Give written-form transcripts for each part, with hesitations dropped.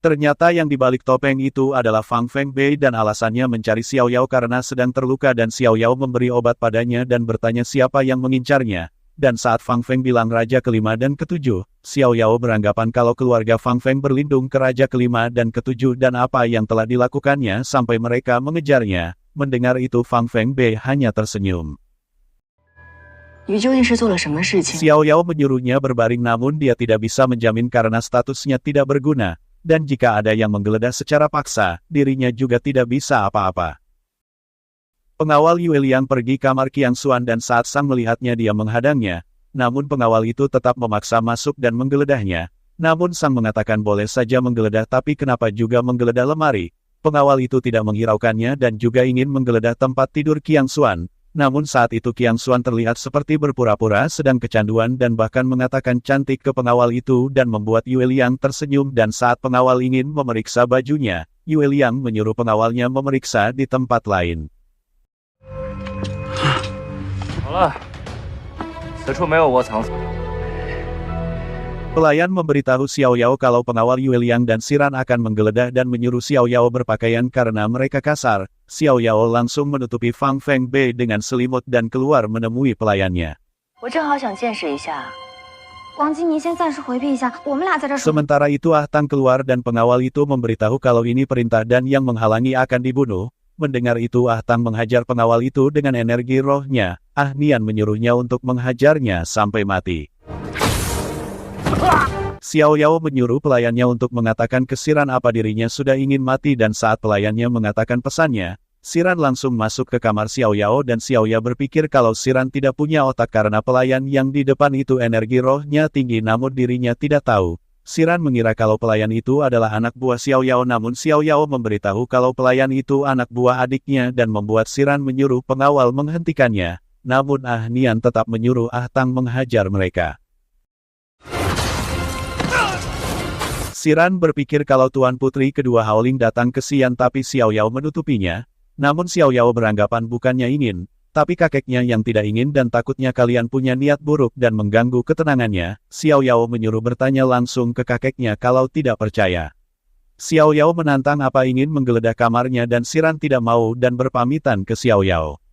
Ternyata yang dibalik topeng itu adalah Fang Fengbei dan alasannya mencari Xiao Yao karena sedang terluka dan Xiao Yao memberi obat padanya dan bertanya siapa yang mengincarnya. Dan saat Fang Feng bilang Raja kelima dan ketujuh, Xiao Yao beranggapan kalau keluarga Fang Feng berlindung ke Raja kelima dan ketujuh dan apa yang telah dilakukannya sampai mereka mengejarnya. Mendengar itu Fang Fengbei hanya tersenyum. Xiao Yao menyuruhnya berbaring namun dia tidak bisa menjamin karena statusnya tidak berguna. Dan jika ada yang menggeledah secara paksa, dirinya juga tidak bisa apa-apa. Pengawal Yue Liang pergi kamar Qiang Xuan dan saat Sang melihatnya dia menghadangnya, namun pengawal itu tetap memaksa masuk dan menggeledahnya. Namun Sang mengatakan boleh saja menggeledah tapi kenapa juga menggeledah lemari. Pengawal itu tidak menghiraukannya dan juga ingin menggeledah tempat tidur Qiang Xuan. Namun saat itu Qiang Xuan terlihat seperti berpura-pura sedang kecanduan dan bahkan mengatakan cantik ke pengawal itu dan membuat Yue Liang tersenyum dan saat pengawal ingin memeriksa bajunya, Yue Liang menyuruh pengawalnya memeriksa di tempat lain. Pelayan memberitahu Xiao Yao kalau pengawal Yue Liang dan Siran akan menggeledah dan menyuruh Xiao Yao berpakaian karena mereka kasar. Xiao Yao langsung menutupi Fang Fengbei dengan selimut dan keluar menemui pelayannya. Sementara itu Ah Tang keluar dan pengawal itu memberitahu kalau ini perintah dan yang menghalangi akan dibunuh. Mendengar itu Ah Tang menghajar pengawal itu dengan energi rohnya. Ah Nian menyuruhnya untuk menghajarnya sampai mati. Xiao Yao menyuruh pelayannya untuk mengatakan ke Siran apa dirinya sudah ingin mati dan saat pelayannya mengatakan pesannya, Siran langsung masuk ke kamar Xiao Yao dan Xiao Yao berpikir kalau Siran tidak punya otak karena pelayan yang di depan itu energi rohnya tinggi namun dirinya tidak tahu. Siran mengira kalau pelayan itu adalah anak buah Xiao Yao namun Xiao Yao memberitahu kalau pelayan itu anak buah adiknya dan membuat Siran menyuruh pengawal menghentikannya. Namun Ah Nian tetap menyuruh Ah Tang menghajar mereka. Siran berpikir kalau Tuan Putri kedua Haoling datang ke Xian tapi Xiao Yao menutupinya. Namun Xiao Yao beranggapan bukannya ingin, tapi kakeknya yang tidak ingin dan takutnya kalian punya niat buruk dan mengganggu ketenangannya. Xiao Yao menyuruh bertanya langsung ke kakeknya kalau tidak percaya. Xiao Yao menantang apa ingin menggeledah kamarnya dan Siran tidak mau dan berpamitan ke Xiao Yao.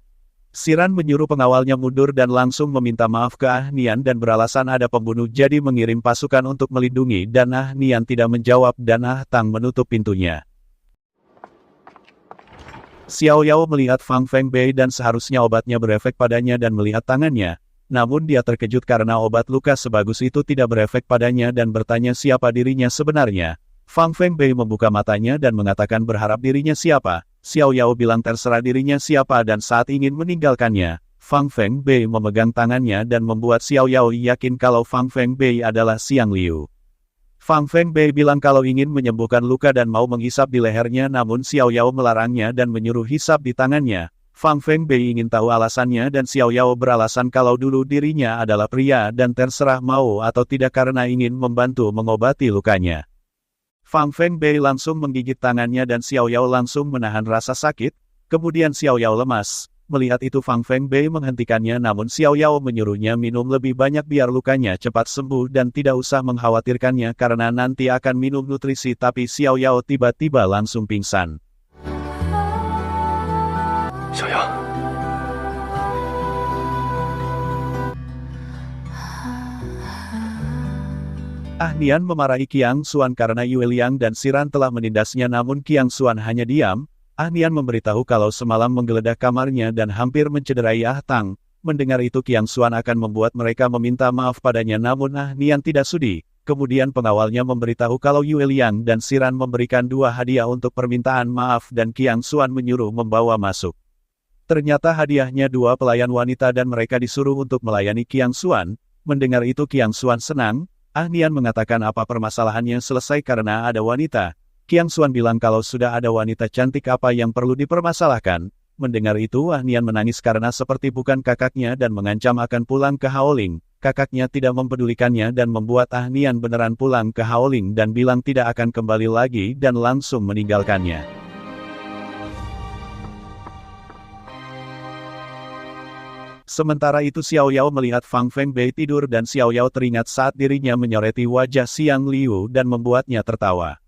Siran menyuruh pengawalnya mundur dan langsung meminta maaf ke Ah Nian dan beralasan ada pembunuh jadi mengirim pasukan untuk melindungi dan Ah Nian tidak menjawab dan Ah Tang menutup pintunya. Xiao Yao melihat Fang Fengbei dan seharusnya obatnya berefek padanya dan melihat tangannya. Namun dia terkejut karena obat luka sebagus itu tidak berefek padanya dan bertanya siapa dirinya sebenarnya. Fang Fengbei membuka matanya dan mengatakan berharap dirinya siapa. Xiao Yao bilang terserah dirinya siapa dan saat ingin meninggalkannya, Fang Fengbei memegang tangannya dan membuat Xiao Yao yakin kalau Fang Fengbei adalah Xiang Liu. Fang Fengbei bilang kalau ingin menyembuhkan luka dan mau menghisap di lehernya namun Xiao Yao melarangnya dan menyuruh hisap di tangannya. Fang Fengbei ingin tahu alasannya dan Xiao Yao beralasan kalau dulu dirinya adalah pria dan terserah mau atau tidak karena ingin membantu mengobati lukanya. Fang Fengbei langsung menggigit tangannya dan Xiao Yao langsung menahan rasa sakit, kemudian Xiao Yao lemas. Melihat itu Fang Fengbei menghentikannya namun Xiao Yao menyuruhnya minum lebih banyak biar lukanya cepat sembuh dan tidak usah mengkhawatirkannya karena nanti akan minum nutrisi tapi Xiao Yao tiba-tiba langsung pingsan. Xiao Yao. Ah Nian memarahi Qiang Xuan karena Yue Liang dan Siran telah menindasnya namun Qiang Xuan hanya diam. Ah Nian memberitahu kalau semalam menggeledah kamarnya dan hampir mencederai Ah Tang. Mendengar itu Qiang Xuan akan membuat mereka meminta maaf padanya namun Ah Nian tidak sudi. Kemudian pengawalnya memberitahu kalau Yue Liang dan Siran memberikan 2 hadiah untuk permintaan maaf dan Qiang Xuan menyuruh membawa masuk. Ternyata hadiahnya 2 pelayan wanita dan mereka disuruh untuk melayani Qiang Xuan. Mendengar itu Qiang Xuan senang. Ah Nian mengatakan apa permasalahannya selesai karena ada wanita. Qiang Xuan bilang kalau sudah ada wanita cantik apa yang perlu dipermasalahkan. Mendengar itu Ah Nian menangis karena seperti bukan kakaknya dan mengancam akan pulang ke Haoling. Kakaknya tidak mempedulikannya dan membuat Ah Nian beneran pulang ke Haoling dan bilang tidak akan kembali lagi dan langsung meninggalkannya. Sementara itu Xiao Yao melihat Fang Fengbei tidur dan Xiao Yao teringat saat dirinya menyoreti wajah Xiang Liu dan membuatnya tertawa.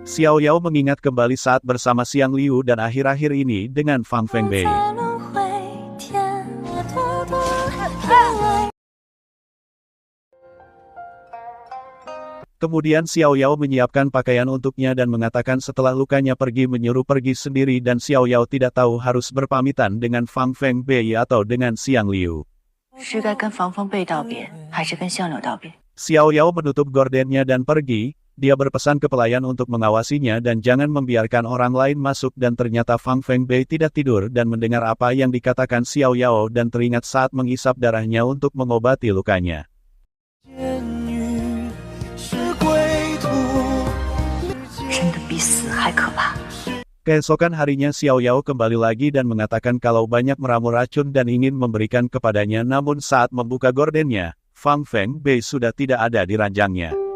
Xiao Yao mengingat kembali saat bersama Xiang Liu dan akhir-akhir ini dengan Fang Fengbei. Kemudian Xiao Yao menyiapkan pakaian untuknya dan mengatakan setelah lukanya pergi menyuruh pergi sendiri dan Xiao Yao tidak tahu harus berpamitan dengan Fang Fengbei atau dengan Xiang Liu. Xiao Yao menutup gordennya dan pergi, dia berpesan ke pelayan untuk mengawasinya dan jangan membiarkan orang lain masuk dan ternyata Fang Fengbei tidak tidur dan mendengar apa yang dikatakan Xiao Yao dan teringat saat mengisap darahnya untuk mengobati lukanya. Keesokan harinya Xiao Yao kembali lagi dan mengatakan kalau banyak meramu racun dan ingin memberikan kepadanya namun saat membuka gordennya, Fang Fengbei sudah tidak ada di ranjangnya.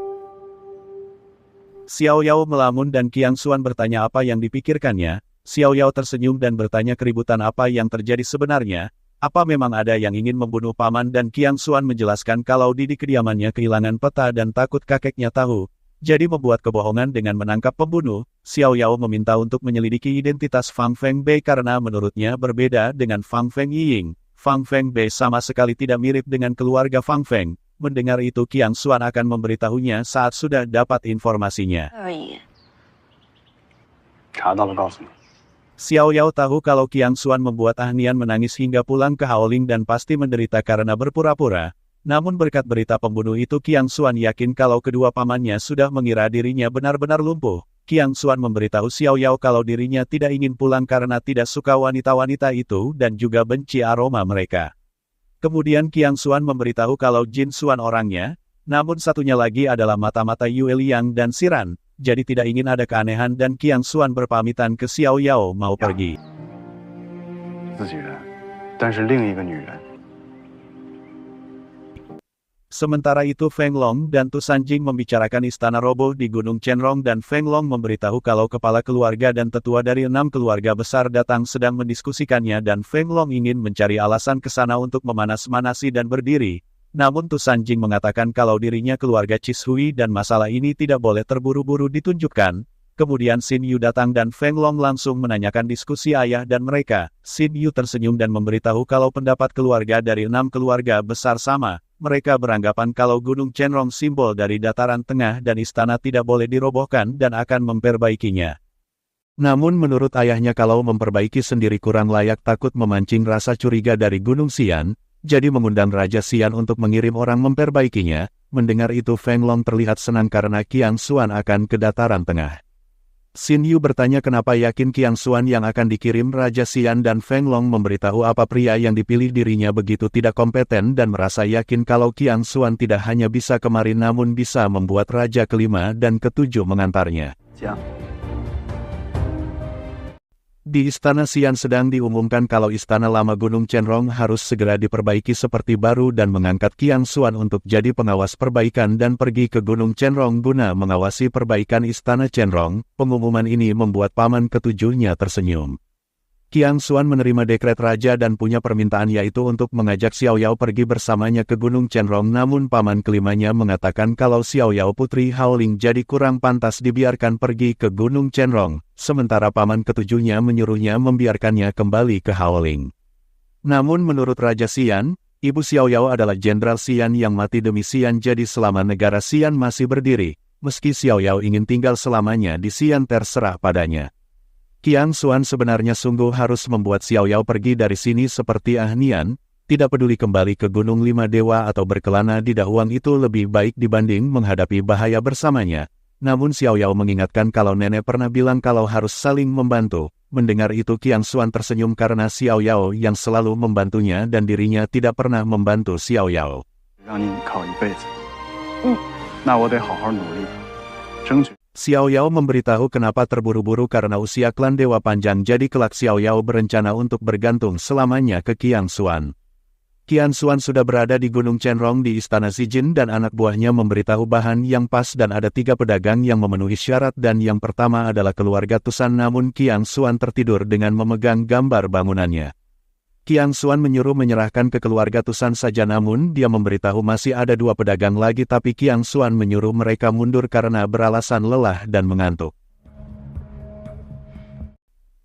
Xiao Yao melamun dan Qiang Xuan bertanya apa yang dipikirkannya. Xiao Yao tersenyum dan bertanya keributan apa yang terjadi sebenarnya. Apa memang ada yang ingin membunuh paman dan Qiang Xuan menjelaskan kalau di kediamannya kehilangan peta dan takut kakeknya tahu. Jadi membuat kebohongan dengan menangkap pembunuh, Xiao Yao meminta untuk menyelidiki identitas Fang Fengbei karena menurutnya berbeda dengan Fang Fengying. Fang Fengbei sama sekali tidak mirip dengan keluarga Fang Feng. Mendengar itu Qiang Xuan akan memberitahunya saat sudah dapat informasinya. Xiao Yao tahu kalau Qiang Xuan membuat Ahnian menangis hingga pulang ke Haoling dan pasti menderita karena berpura-pura. Namun berkat berita pembunuh itu Qiang Xuan yakin kalau kedua pamannya sudah mengira dirinya benar-benar lumpuh. Qiang Xuan memberitahu Xiao Yao kalau dirinya tidak ingin pulang karena tidak suka wanita-wanita itu dan juga benci aroma mereka. Kemudian Qiang Xuan memberitahu kalau Jin Xuan orangnya, namun satunya lagi adalah mata-mata Yue Liang dan Siran, jadi tidak ingin ada keanehan dan Qiang Xuan berpamitan ke Xiao Yao mau pergi. Sementara itu Feng Long dan Tu Sanjing membicarakan istana roboh di Gunung Chenrong dan Feng Long memberitahu kalau kepala keluarga dan tetua dari 6 keluarga besar datang sedang mendiskusikannya dan Feng Long ingin mencari alasan ke sana untuk memanas-manasi dan berdiri. Namun Tu Sanjing mengatakan kalau dirinya keluarga Cishui dan masalah ini tidak boleh terburu-buru ditunjukkan. Kemudian Xin Yu datang dan Feng Long langsung menanyakan diskusi ayah dan mereka. Xin Yu tersenyum dan memberitahu kalau pendapat keluarga dari 6 keluarga besar sama. Mereka beranggapan kalau Gunung Chenrong simbol dari dataran tengah dan istana tidak boleh dirobohkan dan akan memperbaikinya. Namun menurut ayahnya kalau memperbaiki sendiri kurang layak takut memancing rasa curiga dari Gunung Xian, jadi mengundang Raja Xian untuk mengirim orang memperbaikinya. Mendengar itu Feng Long terlihat senang karena Qiang Xuan akan ke dataran tengah. Xin Yu bertanya kenapa yakin Qiang Xuan yang akan dikirim Raja Xian dan Feng Long memberitahu apa pria yang dipilih dirinya begitu tidak kompeten dan merasa yakin kalau Qiang Xuan tidak hanya bisa kemari namun bisa membuat Raja kelima dan ketujuh mengantarnya. Di Istana Xian sedang diumumkan kalau Istana Lama Gunung Chenrong harus segera diperbaiki seperti baru dan mengangkat Qiang Xuan untuk jadi pengawas perbaikan dan pergi ke Gunung Chenrong guna mengawasi perbaikan Istana Chenrong. Pengumuman ini membuat paman ketujuhnya tersenyum. Qiang Xuan menerima dekret raja dan punya permintaan yaitu untuk mengajak Xiao Yao pergi bersamanya ke Gunung Chenrong namun paman kelimanya mengatakan kalau Xiao Yao putri Haoling jadi kurang pantas dibiarkan pergi ke Gunung Chenrong, sementara paman ketujuhnya menyuruhnya membiarkannya kembali ke Haoling. Namun menurut Raja Xian, ibu Xiao Yao adalah Jenderal Xian yang mati demi Xian jadi selama negara Xian masih berdiri, meski Xiao Yao ingin tinggal selamanya di Xian terserah padanya. Qiang Xuan sebenarnya sungguh harus membuat Xiao Yao pergi dari sini seperti Ahnian, tidak peduli kembali ke Gunung Lima Dewa atau berkelana di Dahuang itu lebih baik dibanding menghadapi bahaya bersamanya. Namun Xiao Yao mengingatkan kalau nenek pernah bilang kalau harus saling membantu. Mendengar itu Qiang Xuan tersenyum karena Xiao Yao yang selalu membantunya dan dirinya tidak pernah membantu Xiao Yao. Xiao Yao memberitahu kenapa terburu-buru karena usia klan Dewa panjang jadi kelak Xiao Yao berencana untuk bergantung selamanya ke Qiang Xuan. Qiang Xuan sudah berada di Gunung Chenrong di Istana Zijin dan anak buahnya memberitahu bahan yang pas dan ada 3 pedagang yang memenuhi syarat dan yang pertama adalah keluarga Tusan namun Qiang Xuan tertidur dengan memegang gambar bangunannya. Qiang Xuan menyuruh menyerahkan ke keluarga Tusan saja, namun dia memberitahu masih ada 2 pedagang lagi, tapi Qiang Xuan menyuruh mereka mundur karena beralasan lelah dan mengantuk.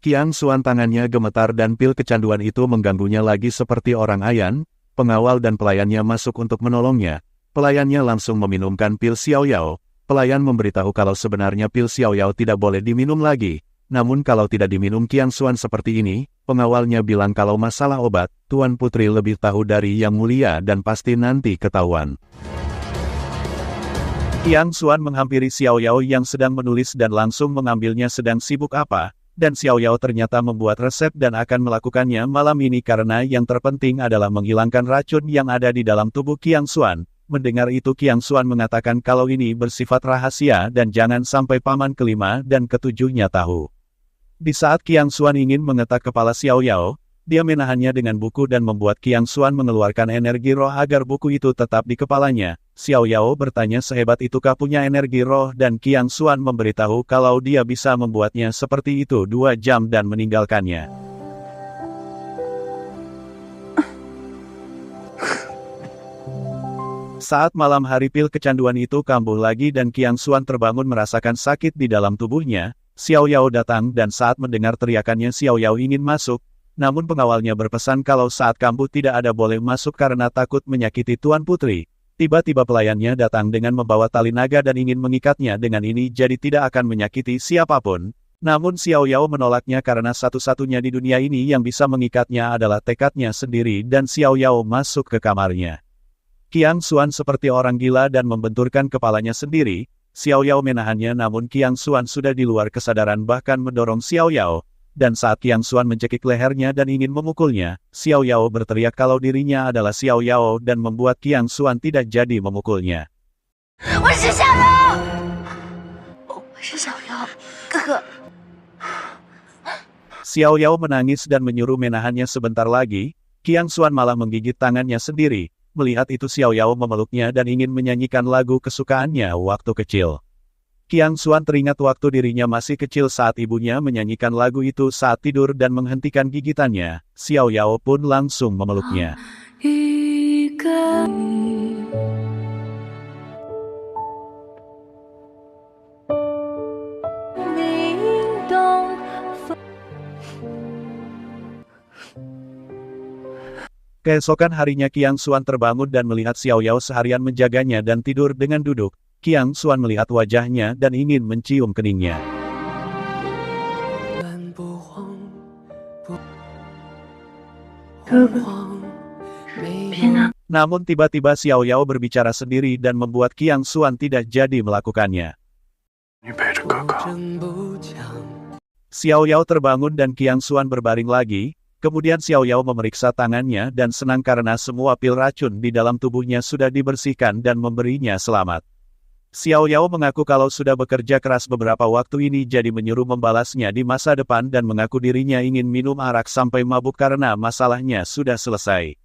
Qiang Xuan tangannya gemetar dan pil kecanduan itu mengganggunya lagi seperti orang ayan. Pengawal dan pelayannya masuk untuk menolongnya. Pelayannya langsung meminumkan pil Xiao Yao. Pelayan memberitahu kalau sebenarnya pil Xiao Yao tidak boleh diminum lagi. Namun kalau tidak diminum Qiang Xuan seperti ini, pengawalnya bilang kalau masalah obat, Tuan Putri lebih tahu dari Yang Mulia dan pasti nanti ketahuan. Qiang Xuan menghampiri Xiao Yao yang sedang menulis dan langsung mengambilnya. Sedang sibuk apa? Dan Xiao Yao ternyata membuat resep dan akan melakukannya malam ini karena yang terpenting adalah menghilangkan racun yang ada di dalam tubuh Qiang Xuan. Mendengar itu Qiang Xuan mengatakan kalau ini bersifat rahasia dan jangan sampai paman kelima dan ketujuhnya tahu. Di saat Qiang Xuan ingin mengetak kepala Xiao Yao, dia menahannya dengan buku dan membuat Qiang Xuan mengeluarkan energi roh agar buku itu tetap di kepalanya. Xiao Yao bertanya sehebat itukah punya energi roh dan Qiang Xuan memberitahu kalau dia bisa membuatnya seperti itu 2 jam dan meninggalkannya. Saat malam hari pil kecanduan itu kambuh lagi dan Qiang Xuan terbangun merasakan sakit di dalam tubuhnya. Xiao Yao datang dan saat mendengar teriakannya Xiao Yao ingin masuk, namun pengawalnya berpesan kalau saat kambuh tidak ada boleh masuk karena takut menyakiti Tuan Putri. Tiba-tiba pelayannya datang dengan membawa tali naga dan ingin mengikatnya dengan ini jadi tidak akan menyakiti siapapun. Namun Xiao Yao menolaknya karena satu-satunya di dunia ini yang bisa mengikatnya adalah tekadnya sendiri dan Xiao Yao masuk ke kamarnya. Qiang Xuan seperti orang gila dan membenturkan kepalanya sendiri. Xiao Yao menahannya namun Qiang Xuan sudah di luar kesadaran bahkan mendorong Xiao Yao. Dan saat Qiang Xuan mencekik lehernya dan ingin memukulnya, Xiao Yao berteriak kalau dirinya adalah Xiao Yao dan membuat Qiang Xuan tidak jadi memukulnya. Xiao Yao menangis dan menyuruh menahannya sebentar lagi. Qiang Xuan malah menggigit tangannya sendiri. Melihat itu Xiao Yao memeluknya dan ingin menyanyikan lagu kesukaannya waktu kecil. Qiang Xuan teringat waktu dirinya masih kecil saat ibunya menyanyikan lagu itu saat tidur dan menghentikan gigitannya. Xiao Yao pun langsung memeluknya. Keesokan harinya Qiang Xuan terbangun dan melihat Xiao Yao seharian menjaganya dan tidur dengan duduk. Qiang Xuan melihat wajahnya dan ingin mencium keningnya. Namun tiba-tiba Xiao Yao berbicara sendiri dan membuat Qiang Xuan tidak jadi melakukannya. Xiao Yao terbangun dan Qiang Xuan berbaring lagi. Kemudian Xiao Yao memeriksa tangannya dan senang karena semua pil racun di dalam tubuhnya sudah dibersihkan dan memberinya selamat. Xiao Yao mengaku kalau sudah bekerja keras beberapa waktu ini jadi menyuruh membalasnya di masa depan dan mengaku dirinya ingin minum arak sampai mabuk karena masalahnya sudah selesai.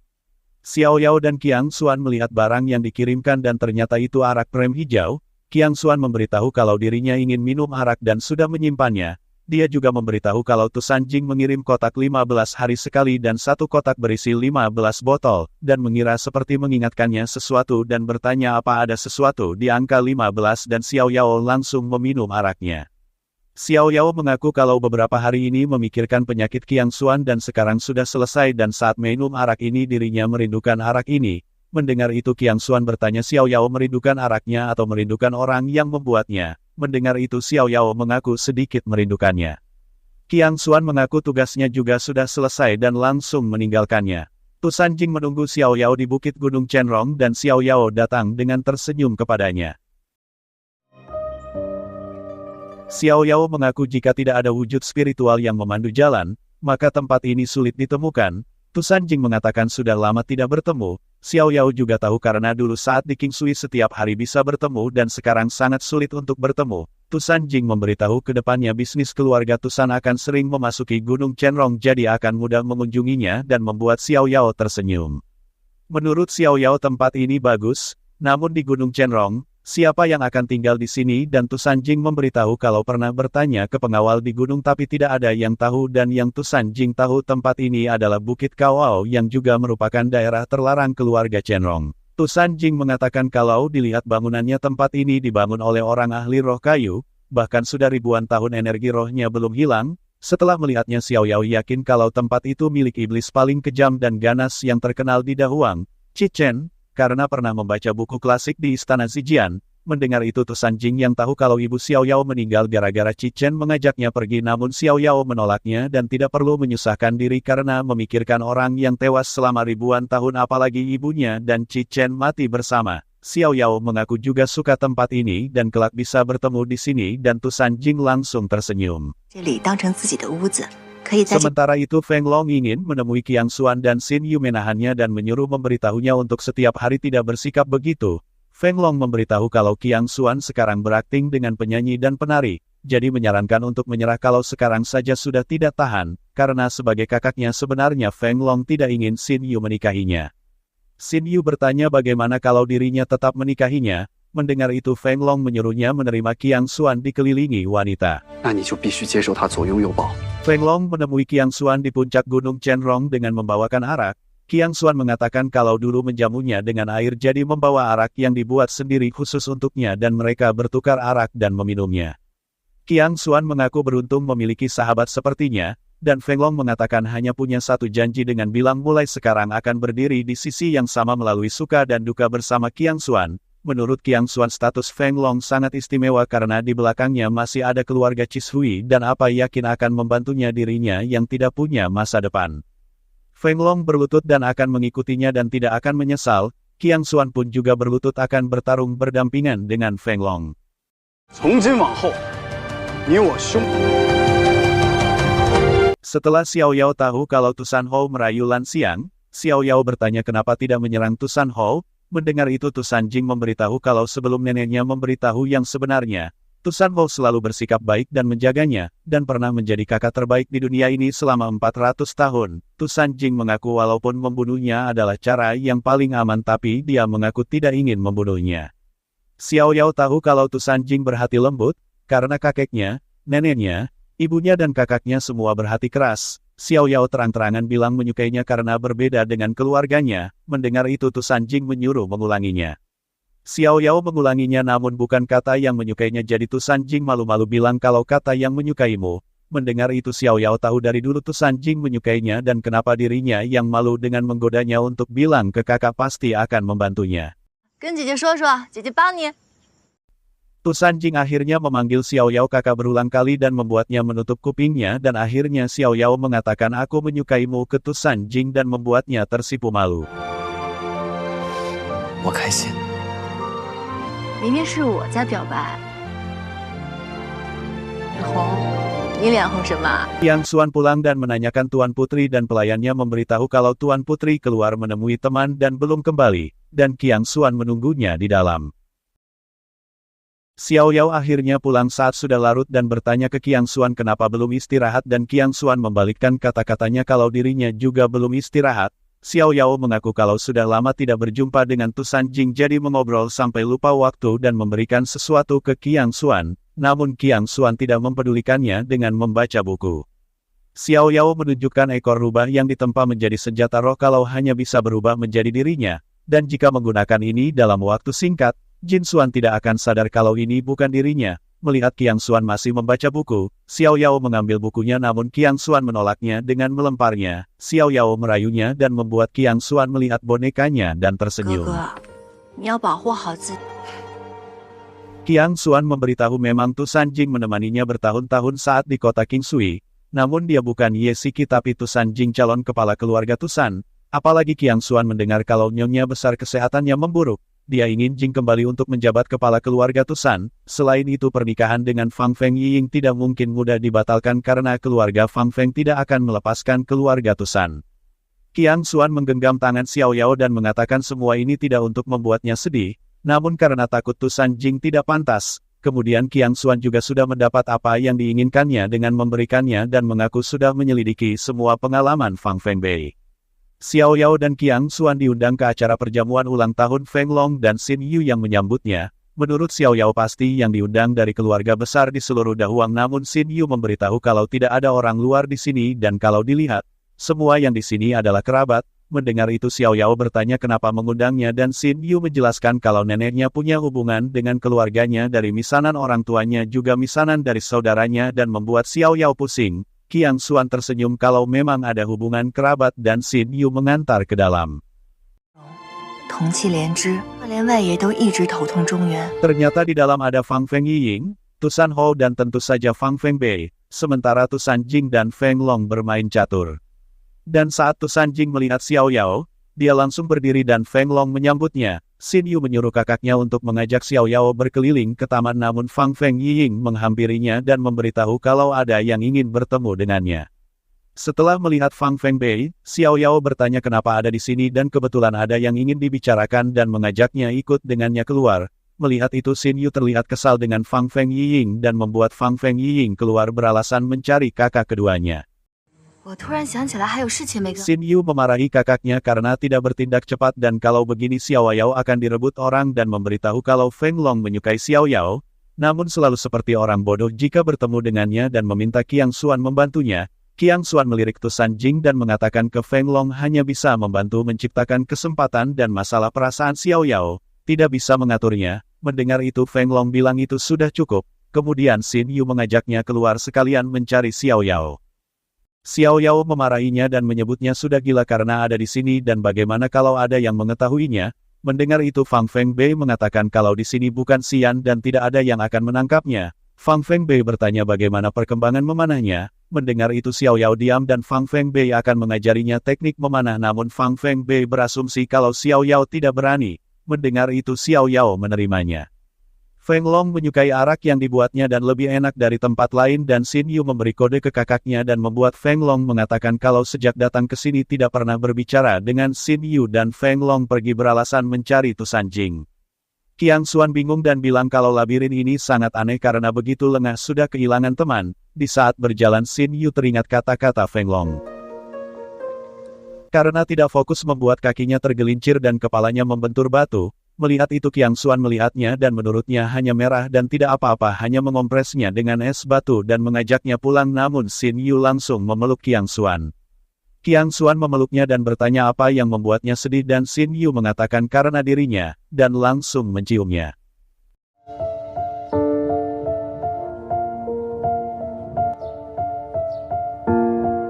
Xiao Yao dan Qiang Xuan melihat barang yang dikirimkan dan ternyata itu arak prem hijau. Qiang Xuan memberitahu kalau dirinya ingin minum arak dan sudah menyimpannya. Dia juga memberitahu kalau Tusan Jing mengirim kotak 15 hari sekali dan satu kotak berisi 15 botol, dan mengira seperti mengingatkannya sesuatu dan bertanya apa ada sesuatu di angka 15 dan Xiao Yao langsung meminum araknya. Xiao Yao mengaku kalau beberapa hari ini memikirkan penyakit Qiang Xuan dan sekarang sudah selesai dan saat minum arak ini dirinya merindukan arak ini. Mendengar itu Qiang Xuan bertanya Xiao Yao merindukan araknya atau merindukan orang yang membuatnya. Mendengar itu Xiao Yao mengaku sedikit merindukannya. Qiang Xuan mengaku tugasnya juga sudah selesai dan langsung meninggalkannya. Tusan Jing menunggu Xiao Yao di Bukit Gunung Chenrong dan Xiao Yao datang dengan tersenyum kepadanya. Xiao Yao mengaku jika tidak ada wujud spiritual yang memandu jalan, maka tempat ini sulit ditemukan. Tusan Jing mengatakan sudah lama tidak bertemu. Xiao Yao juga tahu karena dulu saat di King Sui setiap hari bisa bertemu dan sekarang sangat sulit untuk bertemu. Tusan Jing memberitahu ke depannya bisnis keluarga Tusan akan sering memasuki Gunung Chenrong jadi akan mudah mengunjunginya dan membuat Xiao Yao tersenyum. Menurut Xiao Yao tempat ini bagus, namun di Gunung Chenrong, Siapa yang akan tinggal di sini dan Tu Sanjing memberitahu kalau pernah bertanya ke pengawal di gunung tapi tidak ada yang tahu dan yang Tu Sanjing tahu tempat ini adalah Bukit Kawao yang juga merupakan daerah terlarang keluarga Chenrong. Tu Sanjing mengatakan kalau dilihat bangunannya tempat ini dibangun oleh orang ahli roh kayu, bahkan sudah ribuan tahun energi rohnya belum hilang. Setelah melihatnya Xiao Yao yakin kalau tempat itu milik iblis paling kejam dan ganas yang terkenal di Dahuang, Chichen, karena pernah membaca buku klasik di Istana Zijian. Mendengar itu Tu Sanjing yang tahu kalau ibu Xiao Yao meninggal gara-gara Chichen mengajaknya pergi namun Xiao Yao menolaknya dan tidak perlu menyusahkan diri karena memikirkan orang yang tewas selama ribuan tahun apalagi ibunya dan Chichen mati bersama. Xiao Yao mengaku juga suka tempat ini dan kelak bisa bertemu di sini dan Tu Sanjing langsung tersenyum. Sementara itu Feng Long ingin menemui Qiang Xuan dan Xin Yu menahannya dan menyuruh memberitahunya untuk setiap hari tidak bersikap begitu. Feng Long memberitahu kalau Qiang Xuan sekarang berakting dengan penyanyi dan penari, jadi menyarankan untuk menyerah kalau sekarang saja sudah tidak tahan, karena sebagai kakaknya sebenarnya Feng Long tidak ingin Xin Yu menikahinya. Xin Yu bertanya bagaimana kalau dirinya tetap menikahinya. Mendengar itu Feng Long menyuruhnya menerima Qiang Xuan dikelilingi wanita. Feng Long menemui Qiang Xuan di puncak gunung Chenrong dengan membawakan arak. Qiang Xuan mengatakan kalau dulu menjamunya dengan air jadi membawa arak yang dibuat sendiri khusus untuknya dan mereka bertukar arak dan meminumnya. Qiang Xuan mengaku beruntung memiliki sahabat sepertinya, dan Feng Long mengatakan hanya punya satu janji dengan bilang mulai sekarang akan berdiri di sisi yang sama melalui suka dan duka bersama Qiang Xuan. Menurut Qiang Xuan status Feng Long sangat istimewa karena di belakangnya masih ada keluarga Cishui dan apa yakin akan membantunya dirinya yang tidak punya masa depan. Feng Long berlutut dan akan mengikutinya dan tidak akan menyesal. Qiang Xuan pun juga berlutut akan bertarung berdampingan dengan Feng Long. Setelah Xiao Yao tahu kalau Tu San Hou merayu Lan Xiang, Xiao Yao bertanya kenapa tidak menyerang Tu San Hou. Mendengar itu Tu Sanjing memberitahu kalau sebelum neneknya memberitahu yang sebenarnya, Tu San Hou selalu bersikap baik dan menjaganya, dan pernah menjadi kakak terbaik di dunia ini selama 400 tahun. Tu Sanjing mengaku walaupun membunuhnya adalah cara yang paling aman tapi dia mengaku tidak ingin membunuhnya. Xiao Yao tahu kalau Tu Sanjing berhati lembut, karena kakeknya, neneknya, ibunya dan kakaknya semua berhati keras. Xiao Yao terang-terangan bilang menyukainya karena berbeda dengan keluarganya. Mendengar itu Tu Sanjing menyuruh mengulanginya. Xiao Yao mengulanginya namun bukan kata yang menyukainya jadi Tu Sanjing malu-malu bilang kalau kata yang menyukaimu. Mendengar itu Xiao Yao tahu dari dulu Tu Sanjing menyukainya dan kenapa dirinya yang malu dengan menggodanya untuk bilang ke kakak pasti akan membantunya. Tu Sanjing akhirnya memanggil Xiao Yao kakak berulang kali dan membuatnya menutup kupingnya dan akhirnya Xiao Yao mengatakan aku menyukaimu ke Tu Sanjing dan membuatnya tersipu malu. Qiang Xuan pulang dan menanyakan Tuan Putri dan pelayannya memberitahu kalau Tuan Putri keluar menemui teman dan belum kembali, dan Qiang Xuan menunggunya di dalam. Xiao Yao akhirnya pulang saat sudah larut dan bertanya ke Qiang Xuan kenapa belum istirahat dan Qiang Xuan membalikkan kata-katanya kalau dirinya juga belum istirahat. Xiao Yao mengaku kalau sudah lama tidak berjumpa dengan Tu Sanjing jadi mengobrol sampai lupa waktu dan memberikan sesuatu ke Qiang Xuan, namun Qiang Xuan tidak mempedulikannya dengan membaca buku. Xiao Yao menunjukkan ekor rubah yang ditempa menjadi senjata roh kalau hanya bisa berubah menjadi dirinya, dan jika menggunakan ini dalam waktu singkat, Jin Xuan tidak akan sadar kalau ini bukan dirinya. Melihat Qiang Xuan masih membaca buku, Xiao Yao mengambil bukunya namun Qiang Xuan menolaknya dengan melemparnya. Xiao Yao merayunya dan membuat Qiang Xuan melihat bonekanya dan tersenyum. Qiang Xuan memberitahu memang Tu Sanjing menemaninya bertahun-tahun saat di kota Qingshui, namun dia bukan Ye Shiki tapi Tu Sanjing calon kepala keluarga Tusan. Apalagi Qiang Xuan mendengar kalau nyonya besar kesehatannya memburuk. Dia ingin Jing kembali untuk menjabat kepala keluarga Tusan. Selain itu pernikahan dengan Fang Feng Yiying tidak mungkin mudah dibatalkan karena keluarga Fang Feng tidak akan melepaskan keluarga Tusan. Qiang Xuan menggenggam tangan Xiao Yao dan mengatakan semua ini tidak untuk membuatnya sedih, namun karena takut Tu Sanjing tidak pantas. Kemudian Qiang Xuan juga sudah mendapat apa yang diinginkannya dengan memberikannya dan mengaku sudah menyelidiki semua pengalaman Fang Feng Bei. Xiao Yao dan Qiang Xuan diundang ke acara perjamuan ulang tahun Feng Long dan Xin Yu yang menyambutnya. Menurut Xiao Yao pasti yang diundang dari keluarga besar di seluruh Dahuang, namun Xin Yu memberitahu kalau tidak ada orang luar di sini dan kalau dilihat, semua yang di sini adalah kerabat. Mendengar itu Xiao Yao bertanya kenapa mengundangnya dan Xin Yu menjelaskan kalau neneknya punya hubungan dengan keluarganya dari misanan orang tuanya juga misanan dari saudaranya dan membuat Xiao Yao pusing. Qiang Xuan tersenyum kalau memang ada hubungan kerabat dan Xin Yu mengantar ke dalam. Ternyata di dalam ada Fang Feng Yiying, Tusan Hou dan tentu saja Fang Feng Bei, sementara Tusan Jing dan Feng Long bermain catur. Dan saat Tusan Jing melihat Xiao Yao, dia langsung berdiri dan Feng Long menyambutnya. Xin Yu menyuruh kakaknya untuk mengajak Xiao Yao berkeliling ke taman namun Fang Feng Yiying menghampirinya dan memberitahu kalau ada yang ingin bertemu dengannya. Setelah melihat Fang Feng Bei, Xiao Yao bertanya kenapa ada di sini dan kebetulan ada yang ingin dibicarakan dan mengajaknya ikut dengannya keluar. Melihat itu Xin Yu terlihat kesal dengan Fang Feng Yiying dan membuat Fang Feng Yiying keluar beralasan mencari kakak keduanya. Xin Yu memarahi kakaknya karena tidak bertindak cepat dan kalau begini Xiao Yao akan direbut orang dan memberitahu kalau Feng Long menyukai Xiao Yao, namun selalu seperti orang bodoh jika bertemu dengannya dan meminta Qiang Xuan membantunya. Qiang Xuan melirik Tusan Jing dan mengatakan ke Feng Long hanya bisa membantu menciptakan kesempatan dan masalah perasaan Xiao Yao, tidak bisa mengaturnya. Mendengar itu Feng Long bilang itu sudah cukup, kemudian Xin Yu mengajaknya keluar sekalian mencari Xiao Yao. Xiao Yao memarahinya dan menyebutnya sudah gila karena ada di sini dan bagaimana kalau ada yang mengetahuinya. Mendengar itu Fang Feng Bei mengatakan kalau di sini bukan Xian dan tidak ada yang akan menangkapnya. Fang Feng Bei bertanya bagaimana perkembangan memanahnya. Mendengar itu Xiao Yao diam dan Fang Feng Bei akan mengajarinya teknik memanah namun Fang Feng Bei berasumsi kalau Xiao Yao tidak berani. Mendengar itu Xiao Yao menerimanya. Feng Long menyukai arak yang dibuatnya dan lebih enak dari tempat lain dan Xin Yu memberi kode ke kakaknya dan membuat Feng Long mengatakan kalau sejak datang ke sini tidak pernah berbicara dengan Xin Yu dan Feng Long pergi beralasan mencari Tusan Jing. Qiang Xuan bingung dan bilang kalau labirin ini sangat aneh karena begitu lengah sudah kehilangan teman. Di saat berjalan Xin Yu teringat kata-kata Feng Long. Karena tidak fokus membuat kakinya tergelincir dan kepalanya membentur batu. Melihat itu Qiang Xuan melihatnya dan menurutnya hanya merah dan tidak apa-apa hanya mengompresnya dengan es batu dan mengajaknya pulang namun Xin Yu langsung memeluk Qiang Xuan. Qiang Xuan memeluknya dan bertanya apa yang membuatnya sedih dan Xin Yu mengatakan karena dirinya, dan langsung menciumnya.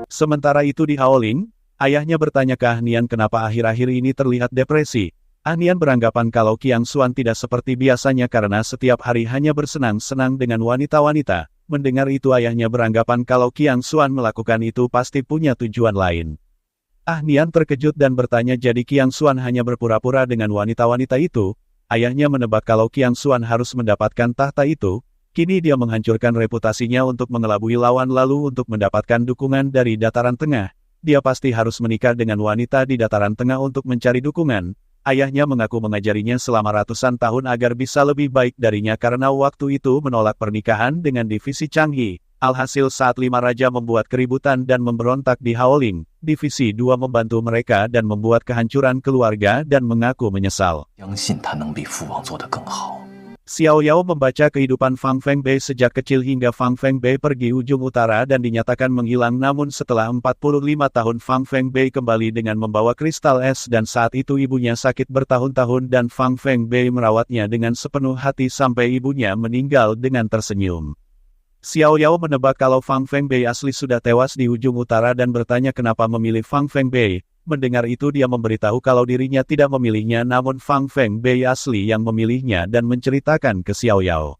Sementara itu di Haoling, ayahnya bertanya ke Ahnian kenapa akhir-akhir ini terlihat depresi. Ahnian beranggapan kalau Qiang Xuan tidak seperti biasanya karena setiap hari hanya bersenang-senang dengan wanita-wanita. Mendengar itu ayahnya beranggapan kalau Qiang Xuan melakukan itu pasti punya tujuan lain. Ahnian terkejut dan bertanya jadi Qiang Xuan hanya berpura-pura dengan wanita-wanita itu. Ayahnya menebak kalau Qiang Xuan harus mendapatkan tahta itu. Kini dia menghancurkan reputasinya untuk mengelabui lawan lalu untuk mendapatkan dukungan dari dataran tengah. Dia pasti harus menikah dengan wanita di dataran tengah untuk mencari dukungan. Ayahnya mengaku mengajarinya selama ratusan tahun agar bisa lebih baik darinya karena waktu itu menolak pernikahan dengan divisi Changhe. Alhasil saat 5 raja membuat keributan dan memberontak di Haoling, divisi 2 membantu mereka dan membuat kehancuran keluarga dan mengaku menyesal. Xiao Yao membaca kehidupan Fang Feng Bei sejak kecil hingga Fang Feng Bei pergi ujung utara dan dinyatakan menghilang namun setelah 45 tahun Fang Feng Bei kembali dengan membawa kristal es dan saat itu ibunya sakit bertahun-tahun dan Fang Feng Bei merawatnya dengan sepenuh hati sampai ibunya meninggal dengan tersenyum. Xiao Yao menebak kalau Fang Feng Bei asli sudah tewas di ujung utara dan bertanya kenapa memilih Fang Feng Bei. Mendengar itu dia memberitahu kalau dirinya tidak memilihnya namun Fang Feng Bei asli yang memilihnya dan menceritakan ke Xiao Yao.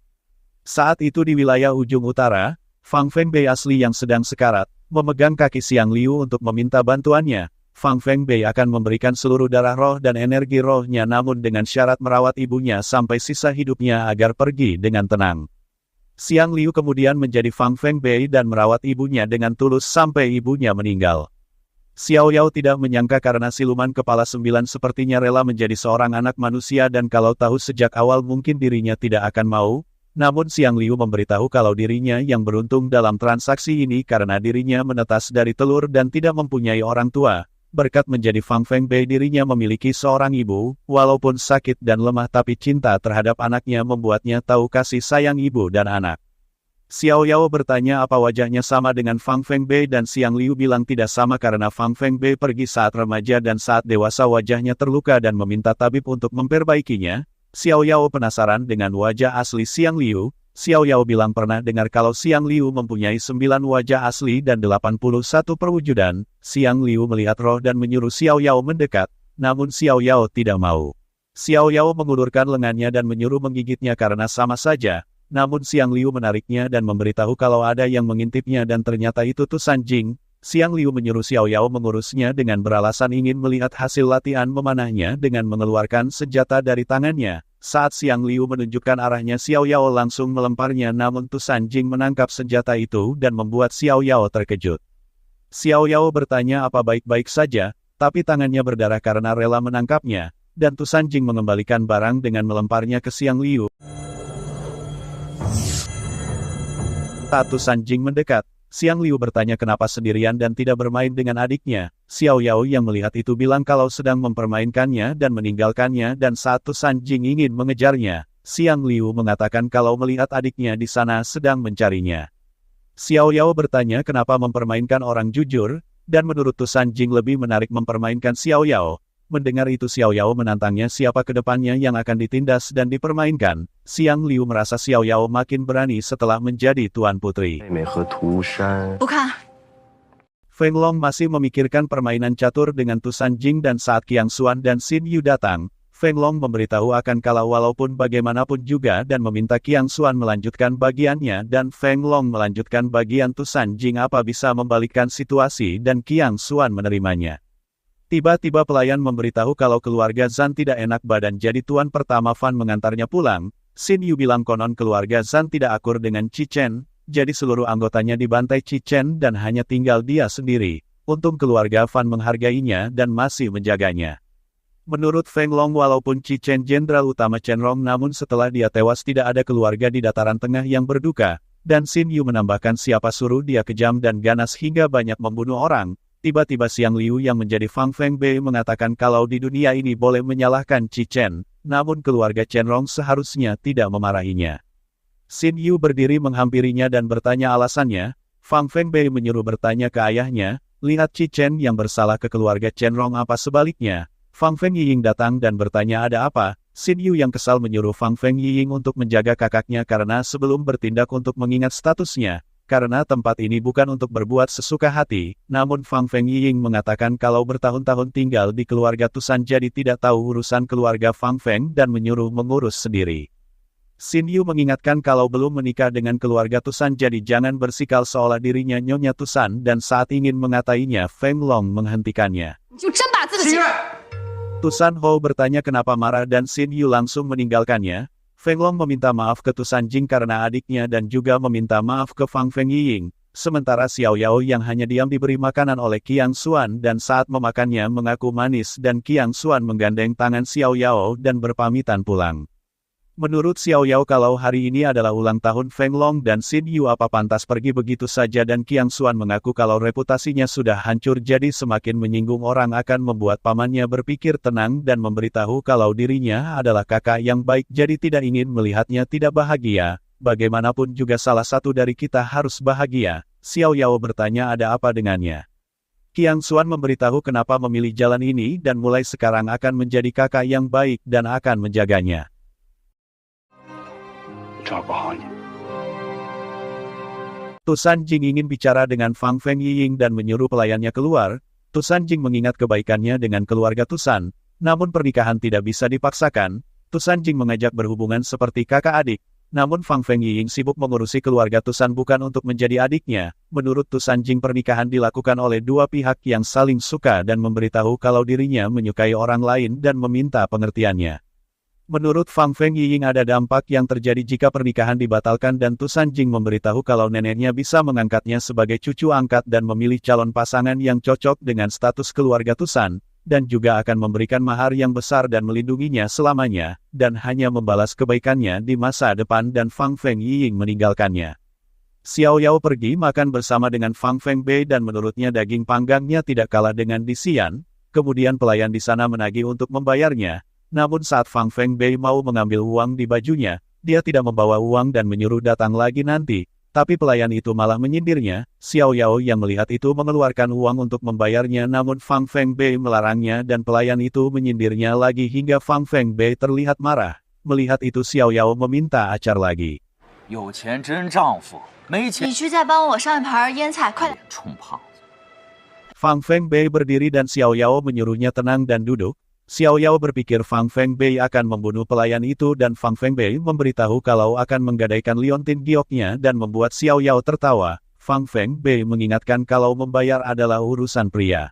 Saat itu di wilayah ujung utara, Fang Feng Bei asli yang sedang sekarat, memegang kaki Xiang Liu untuk meminta bantuannya. Fang Feng Bei akan memberikan seluruh darah roh dan energi rohnya namun dengan syarat merawat ibunya sampai sisa hidupnya agar pergi dengan tenang. Xiang Liu kemudian menjadi Fang Feng Bei dan merawat ibunya dengan tulus sampai ibunya meninggal. Xiao Yao tidak menyangka karena siluman kepala 9 sepertinya rela menjadi seorang anak manusia dan kalau tahu sejak awal mungkin dirinya tidak akan mau, namun Xiang Liu memberitahu kalau dirinya yang beruntung dalam transaksi ini karena dirinya menetas dari telur dan tidak mempunyai orang tua. berkat menjadi Fang Fengbei dirinya memiliki seorang ibu, walaupun sakit dan lemah tapi cinta terhadap anaknya membuatnya tahu kasih sayang ibu dan anak. Xiao Yao bertanya apa wajahnya sama dengan Fang Fengbei dan Xiang Liu bilang tidak sama karena Fang Fengbei pergi saat remaja dan saat dewasa wajahnya terluka dan meminta tabib untuk memperbaikinya. Xiao Yao penasaran dengan wajah asli Xiang Liu. Xiao Yao bilang pernah dengar kalau Xiang Liu mempunyai 9 wajah asli dan 81 perwujudan. Xiang Liu melihat roh dan menyuruh Xiao Yao mendekat, namun Xiao Yao tidak mau. Xiao Yao mengulurkan lengannya dan menyuruh menggigitnya karena sama saja. Namun Xiang Liu menariknya dan memberitahu kalau ada yang mengintipnya dan ternyata itu Tusan Jing. Xiang Liu menyuruh Xiao Yao mengurusnya dengan beralasan ingin melihat hasil latihan memanahnya dengan mengeluarkan senjata dari tangannya. Saat Xiang Liu menunjukkan arahnya Xiao Yao langsung melemparnya namun Tusan Jing menangkap senjata itu dan membuat Xiao Yao terkejut. Xiao Yao bertanya apa baik-baik saja, tapi tangannya berdarah karena rela menangkapnya, dan Tusan Jing mengembalikan barang dengan melemparnya ke Xiang Liu. Saat Tusan Jing mendekat, Xiang Liu bertanya kenapa sendirian dan tidak bermain dengan adiknya. Xiao Yao yang melihat itu bilang kalau sedang mempermainkannya dan meninggalkannya dan saat Tusan Jing ingin mengejarnya, Xiang Liu mengatakan kalau melihat adiknya di sana sedang mencarinya. Xiao Yao bertanya kenapa mempermainkan orang jujur, dan menurut Tusan Jing lebih menarik mempermainkan Xiao Yao. Mendengar itu Xiao Yao menantangnya siapa ke depannya yang akan ditindas dan dipermainkan. Xiang Liu merasa Xiao Yao makin berani setelah menjadi Tuan Putri. Feng Long masih memikirkan permainan catur dengan Tusan Jing dan saat Qiang Xuan dan Xin Yu datang, Feng Long memberitahu akan kalau walaupun bagaimanapun juga dan meminta Qiang Xuan melanjutkan bagiannya dan Feng Long melanjutkan bagian Tusan Jing apa bisa membalikkan situasi dan Qiang Xuan menerimanya. Tiba-tiba pelayan memberitahu kalau keluarga Zhan tidak enak badan jadi tuan pertama Fan mengantarnya pulang. Xin Yu bilang konon keluarga Zhan tidak akur dengan Qi Chen, jadi seluruh anggotanya dibantai Qi Chen dan hanya tinggal dia sendiri. Untung keluarga Fan menghargainya dan masih menjaganya. Menurut Feng Long walaupun Qi Chen jenderal utama Chenrong namun setelah dia tewas tidak ada keluarga di dataran tengah yang berduka, dan Xin Yu menambahkan siapa suruh dia kejam dan ganas hingga banyak membunuh orang. Tiba-tiba Xiang Liu yang menjadi Fang Fengbei mengatakan kalau di dunia ini boleh menyalahkan Qi Chen, namun keluarga Chenrong seharusnya tidak memarahinya. Xin Yu berdiri menghampirinya dan bertanya alasannya. Fang Fengbei menyuruh bertanya ke ayahnya, lihat Qi Chen yang bersalah ke keluarga Chenrong apa sebaliknya. Fang Feng Yiying datang dan bertanya ada apa. Xin Yu yang kesal menyuruh Fang Feng Yiying untuk menjaga kakaknya karena sebelum bertindak untuk mengingat statusnya. Karena tempat ini bukan untuk berbuat sesuka hati, namun Fang Feng Yiying mengatakan kalau bertahun-tahun tinggal di keluarga Tusan jadi tidak tahu urusan keluarga Fang Feng dan menyuruh mengurus sendiri. Xin Yu mengingatkan kalau belum menikah dengan keluarga Tusan jadi jangan bersikap seolah dirinya Nyonya Tusan dan saat ingin mengatainya Feng Long menghentikannya. Tusan Hou bertanya kenapa marah dan Xin Yu langsung meninggalkannya. Feng Long meminta maaf ke Tusan Jing karena adiknya dan juga meminta maaf ke Fang Feng Yiying. Sementara Xiao Yao yang hanya diam diberi makanan oleh Qiang Xuan dan saat memakannya mengaku manis dan Qiang Xuan menggandeng tangan Xiao Yao dan berpamitan pulang. Menurut Xiao Yao kalau hari ini adalah ulang tahun Feng Long dan Xin Yu apa pantas pergi begitu saja dan Qiang Xuan mengaku kalau reputasinya sudah hancur jadi semakin menyinggung orang akan membuat pamannya berpikir tenang dan memberitahu kalau dirinya adalah kakak yang baik jadi tidak ingin melihatnya tidak bahagia. Bagaimanapun juga salah satu dari kita harus bahagia. Xiao Yao bertanya ada apa dengannya. Qiang Xuan memberitahu kenapa memilih jalan ini dan mulai sekarang akan menjadi kakak yang baik dan akan menjaganya. Tusan Jing ingin bicara dengan Fang Feng Yiying dan menyuruh pelayannya keluar. Tusan Jing mengingat kebaikannya dengan keluarga Tusan, namun pernikahan tidak bisa dipaksakan. Tusan Jing mengajak berhubungan seperti kakak adik, namun Fang Feng Yiying sibuk mengurusi keluarga Tusan bukan untuk menjadi adiknya. Menurut Tusan Jing pernikahan dilakukan oleh dua pihak yang saling suka dan memberitahu kalau dirinya menyukai orang lain dan meminta pengertiannya. Menurut Fang Feng Yiying ada dampak yang terjadi jika pernikahan dibatalkan dan Tusan Jing memberitahu kalau neneknya bisa mengangkatnya sebagai cucu angkat dan memilih calon pasangan yang cocok dengan status keluarga Tusan, dan juga akan memberikan mahar yang besar dan melindunginya selamanya, dan hanya membalas kebaikannya di masa depan dan Fang Feng Yiying meninggalkannya. Xiao Yao pergi makan bersama dengan Fang Fengbei dan menurutnya daging panggangnya tidak kalah dengan di Xi'an. Kemudian pelayan di sana menagih untuk membayarnya. Namun saat Fang Fengbei mau mengambil uang di bajunya, dia tidak membawa uang dan menyuruh datang lagi nanti. Tapi pelayan itu malah menyindirnya. Xiao Yao yang melihat itu mengeluarkan uang untuk membayarnya, namun Fang Fengbei melarangnya dan pelayan itu menyindirnya lagi hingga Fang Fengbei terlihat marah. Melihat itu Xiao Yao meminta acar lagi. 有钱真丈夫，没钱。你去再帮我上一盘腌菜，快点！冲胖子！ Fang Fengbei berdiri dan Xiao Yao menyuruhnya tenang dan duduk. Xiao Yao berpikir Fang Fengbei akan membunuh pelayan itu dan Fang Fengbei memberitahu kalau akan menggadaikan liontin gioknya dan membuat Xiao Yao tertawa. Fang Fengbei mengingatkan kalau membayar adalah urusan pria.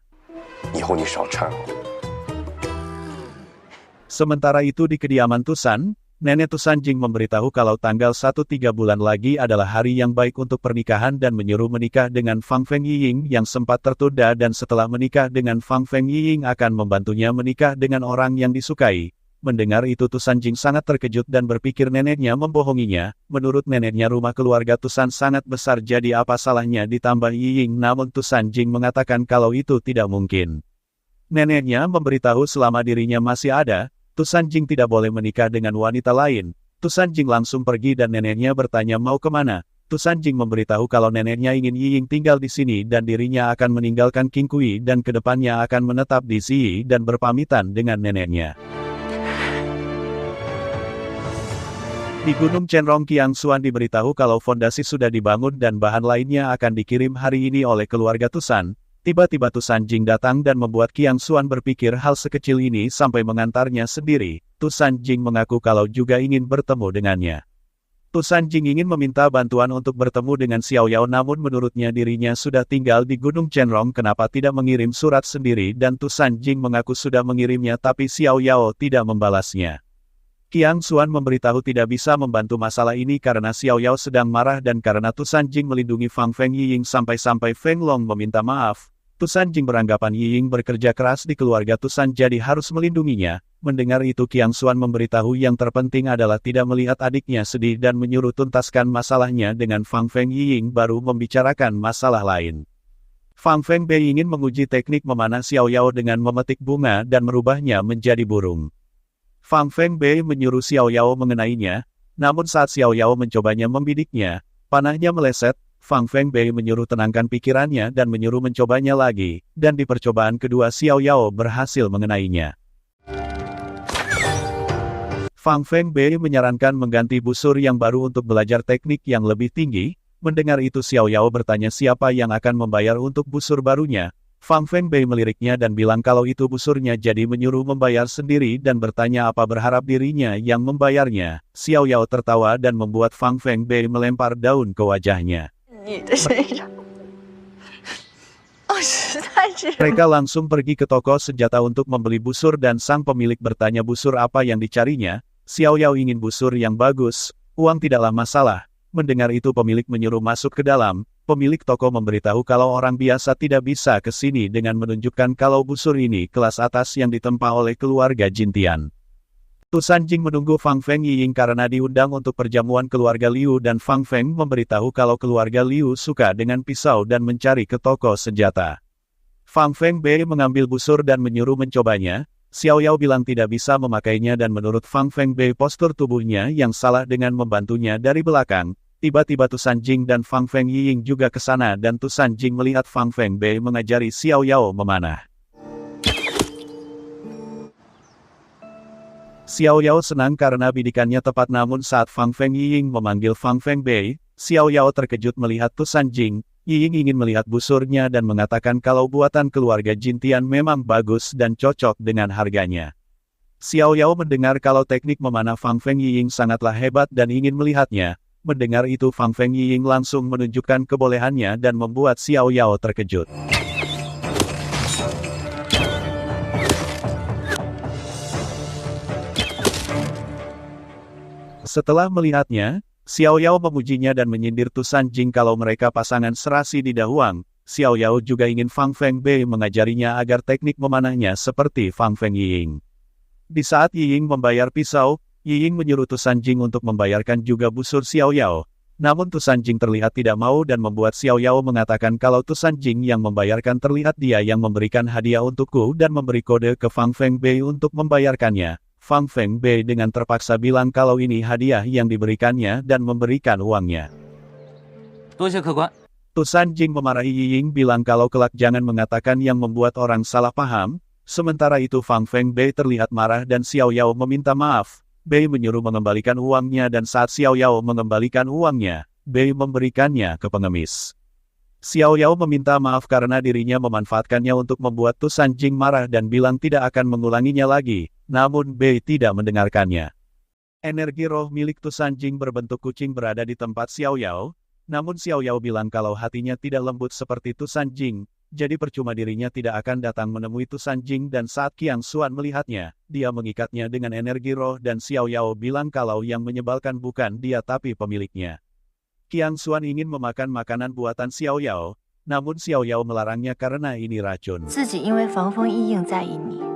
以后你少掺和。 Sementara itu di kediaman Tusan, Nenek Tusan Jing memberitahu kalau tanggal 1 3 bulan lagi adalah hari yang baik untuk pernikahan dan menyuruh menikah dengan Fang Feng Yiying yang sempat tertunda dan setelah menikah dengan Fang Feng Yiying akan membantunya menikah dengan orang yang disukai. Mendengar itu Tusan Jing sangat terkejut dan berpikir neneknya membohonginya. Menurut neneknya rumah keluarga Tusan sangat besar, jadi apa salahnya ditambah Yiying, namun Tusan Jing mengatakan kalau itu tidak mungkin. Neneknya memberitahu selama dirinya masih ada, Tusan Jing tidak boleh menikah dengan wanita lain. Tusan Jing langsung pergi dan neneknya bertanya mau kemana. Tusan Jing memberitahu kalau neneknya ingin Yiying tinggal di sini dan dirinya akan meninggalkan King Kui dan kedepannya akan menetap di Ziyi dan berpamitan dengan neneknya. Di Gunung Chenrong Qiang Xuan diberitahu kalau fondasi sudah dibangun dan bahan lainnya akan dikirim hari ini oleh keluarga Tusan. Tiba-tiba Tusan Jing datang dan membuat Qiang Xuan berpikir hal sekecil ini sampai mengantarnya sendiri. Tusan Jing mengaku kalau juga ingin bertemu dengannya. Tusan Jing ingin meminta bantuan untuk bertemu dengan Xiao Yao, namun menurutnya dirinya sudah tinggal di Gunung Chenrong, kenapa tidak mengirim surat sendiri, dan Tusan Jing mengaku sudah mengirimnya tapi Xiao Yao tidak membalasnya. Qiang Xuan memberitahu tidak bisa membantu masalah ini karena Xiao Yao sedang marah dan karena Tusan Jing melindungi Fang Feng Yiying sampai-sampai Feng Long meminta maaf. Tusan Jing beranggapan Yiying bekerja keras di keluarga Tusan jadi harus melindunginya. Mendengar itu Qiang Xuan memberitahu yang terpenting adalah tidak melihat adiknya sedih dan menyuruh tuntaskan masalahnya dengan Fang Feng Yiying baru membicarakan masalah lain. Fang Fengbei ingin menguji teknik memanah Xiao Yao dengan memetik bunga dan merubahnya menjadi burung. Fang Fengbei menyuruh Xiao Yao mengenainya, namun saat Xiao Yao mencobanya membidiknya, panahnya meleset. Fang Fengbei menyuruh tenangkan pikirannya dan menyuruh mencobanya lagi, dan di percobaan kedua Xiao Yao berhasil mengenainya. Fang Fengbei menyarankan mengganti busur yang baru untuk belajar teknik yang lebih tinggi. Mendengar itu Xiao Yao bertanya siapa yang akan membayar untuk busur barunya. Fang Fengbei meliriknya dan bilang kalau itu busurnya, jadi menyuruh membayar sendiri dan bertanya apa berharap dirinya yang membayarnya. Xiao Yao tertawa dan membuat Fang Fengbei melempar daun ke wajahnya. Mereka langsung pergi ke toko senjata untuk membeli busur dan sang pemilik bertanya busur apa yang dicarinya. Xiao Yao ingin busur yang bagus, uang tidaklah masalah. Mendengar itu pemilik menyuruh masuk ke dalam. Pemilik toko memberitahu kalau orang biasa tidak bisa ke sini dengan menunjukkan kalau busur ini kelas atas yang ditempa oleh keluarga Jintian. Tusan Jing menunggu Fang Feng Yiying karena diundang untuk perjamuan keluarga Liu dan Fang Feng memberitahu kalau keluarga Liu suka dengan pisau dan mencari ke toko senjata. Fang Fengbei mengambil busur dan menyuruh mencobanya. Xiao Yao bilang tidak bisa memakainya dan menurut Fang Fengbei postur tubuhnya yang salah dengan membantunya dari belakang. Tiba-tiba Tusan Jing dan Fang Feng Yiying juga ke sana dan Tusan Jing melihat Fang Fengbei mengajari Xiao Yao memanah. Xiao Yao senang karena bidikannya tepat, namun saat Fang Feng Yiying memanggil Fang Fengbei, Xiao Yao terkejut melihat Tusan Jing. Yiying ingin melihat busurnya dan mengatakan kalau buatan keluarga Jintian memang bagus dan cocok dengan harganya. Xiao Yao mendengar kalau teknik memanah Fang Feng Yiying sangatlah hebat dan ingin melihatnya. Mendengar itu Fang Feng Yiying langsung menunjukkan kebolehannya dan membuat Xiao Yao terkejut. Setelah melihatnya, Xiao Yao memujinya dan menyindir Tusan Jing kalau mereka pasangan serasi di Dahuang. Xiao Yao juga ingin Fang Fengbei mengajarinya agar teknik memanahnya seperti Fang Feng Yiying. Di saat Yiying membayar pisau, Yiying menyuruh Tusan Jing untuk membayarkan juga busur Xiao Yao. Namun Tusan Jing terlihat tidak mau dan membuat Xiao Yao mengatakan kalau Tusan Jing yang membayarkan terlihat dia yang memberikan hadiah untukku dan memberi kode ke Fang Fengbei untuk membayarkannya. Fang Fengbei dengan terpaksa bilang kalau ini hadiah yang diberikannya dan memberikan uangnya. 多谢客官。 Tusan Jing memarahi Yi Ying bilang kalau kelak jangan mengatakan yang membuat orang salah paham. Sementara itu Fang Fengbei terlihat marah dan Xiao Yao meminta maaf. Bei menyuruh mengembalikan uangnya dan saat Xiao Yao mengembalikan uangnya, Bei memberikannya ke pengemis. Xiao Yao meminta maaf karena dirinya memanfaatkannya untuk membuat Tusan Jing marah dan bilang tidak akan mengulanginya lagi, namun Bei tidak mendengarkannya. Energi roh milik Tusan Jing berbentuk kucing berada di tempat Xiao Yao, namun Xiao Yao bilang kalau hatinya tidak lembut seperti Tusan Jing. Jadi percuma dirinya tidak akan datang menemui Tusan Jing dan saat Qiang Xuan melihatnya, dia mengikatnya dengan energi roh dan Xiao Yao bilang kalau yang menyebalkan bukan dia tapi pemiliknya. Qiang Xuan ingin memakan makanan buatan Xiao Yao, namun Xiao Yao melarangnya karena ini racun. 自己因为防风异应在意你。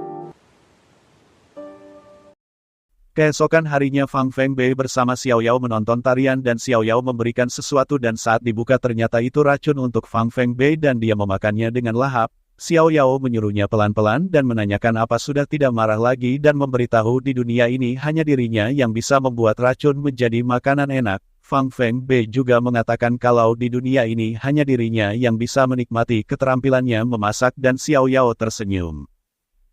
Keesokan harinya Fang Fengbei bersama Xiao Yao menonton tarian dan Xiao Yao memberikan sesuatu dan saat dibuka ternyata itu racun untuk Fang Fengbei dan dia memakannya dengan lahap. Xiao Yao menyuruhnya pelan-pelan dan menanyakan apa sudah tidak marah lagi dan memberitahu di dunia ini hanya dirinya yang bisa membuat racun menjadi makanan enak. Fang Fengbei juga mengatakan kalau di dunia ini hanya dirinya yang bisa menikmati keterampilannya memasak dan Xiao Yao tersenyum.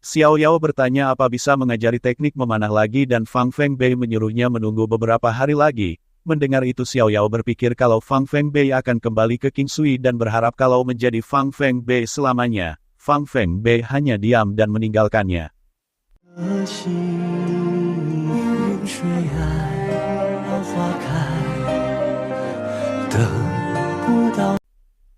Xiao Yao bertanya apa bisa mengajari teknik memanah lagi dan Fang Fengbei menyuruhnya menunggu beberapa hari lagi. Mendengar itu Xiao Yao berpikir kalau Fang Fengbei akan kembali ke Qingsui dan berharap kalau menjadi Fang Fengbei selamanya. Fang Fengbei hanya diam dan meninggalkannya.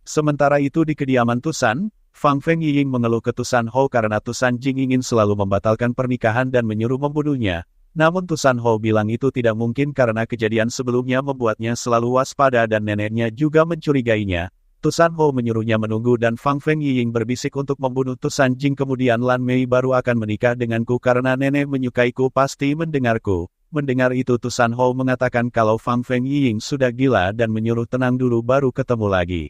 Sementara itu di kediaman Tusan, Fang Fengying mengeluh ke Tusan Hou karena Tusan Jing ingin selalu membatalkan pernikahan dan menyuruh membunuhnya. Namun Tusan Hou bilang itu tidak mungkin karena kejadian sebelumnya membuatnya selalu waspada dan neneknya juga mencurigainya. Tusan Hou menyuruhnya menunggu dan Fang Fengying berbisik untuk membunuh Tusan Jing kemudian Lan Mei baru akan menikah denganku karena nenek menyukaiku pasti mendengarku. Mendengar itu Tusan Hou mengatakan kalau Fang Fengying sudah gila dan menyuruh tenang dulu baru ketemu lagi.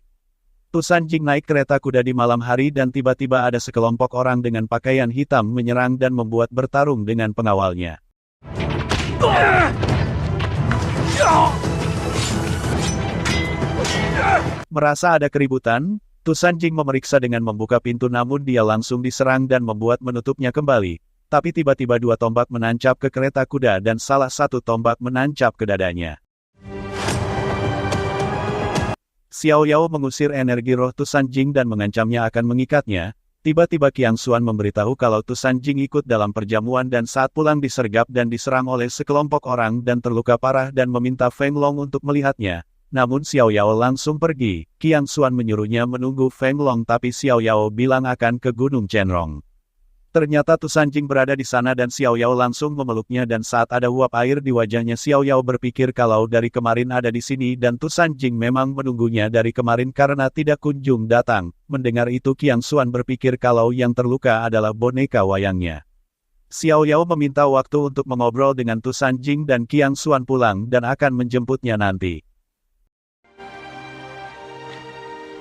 Tusan Jing naik kereta kuda di malam hari dan tiba-tiba ada sekelompok orang dengan pakaian hitam menyerang dan membuat bertarung dengan pengawalnya. Merasa ada keributan, Tusan Jing memeriksa dengan membuka pintu namun dia langsung diserang dan membuat menutupnya kembali. Tapi tiba-tiba dua tombak menancap ke kereta kuda dan salah satu tombak menancap ke dadanya. Xiao Yao mengusir energi roh Tusan Jing dan mengancamnya akan mengikatnya. Tiba-tiba Qiang Xuan memberitahu kalau Tusan Jing ikut dalam perjamuan dan saat pulang disergap dan diserang oleh sekelompok orang dan terluka parah dan meminta Feng Long untuk melihatnya. Namun Xiao Yao langsung pergi. Qiang Xuan menyuruhnya menunggu Feng Long tapi Xiao Yao bilang akan ke Gunung Chenrong. Ternyata Tusan Jing berada di sana dan Xiao Yao langsung memeluknya dan saat ada uap air di wajahnya Xiao Yao berpikir kalau dari kemarin ada di sini dan Tusan Jing memang menunggunya dari kemarin karena tidak kunjung datang. Mendengar itu Qiang Xuan berpikir kalau yang terluka adalah boneka wayangnya. Xiao Yao meminta waktu untuk mengobrol dengan Tusan Jing dan Qiang Xuan pulang dan akan menjemputnya nanti.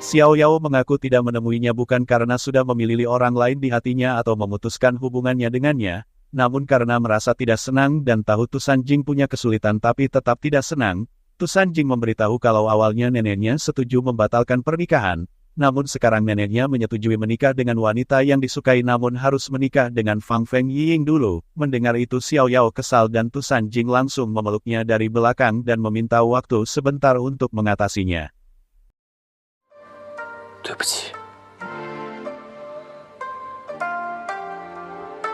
Xiao Yao mengaku tidak menemuinya bukan karena sudah memilih orang lain di hatinya atau memutuskan hubungannya dengannya, namun karena merasa tidak senang dan tahu Tusan Jing punya kesulitan tapi tetap tidak senang. Tusan Jing memberitahu kalau awalnya neneknya setuju membatalkan pernikahan, namun sekarang neneknya menyetujui menikah dengan wanita yang disukai namun harus menikah dengan Fang Fengying dulu. Mendengar itu Xiao Yao kesal dan Tusan Jing langsung memeluknya dari belakang dan meminta waktu sebentar untuk mengatasinya. 对不起。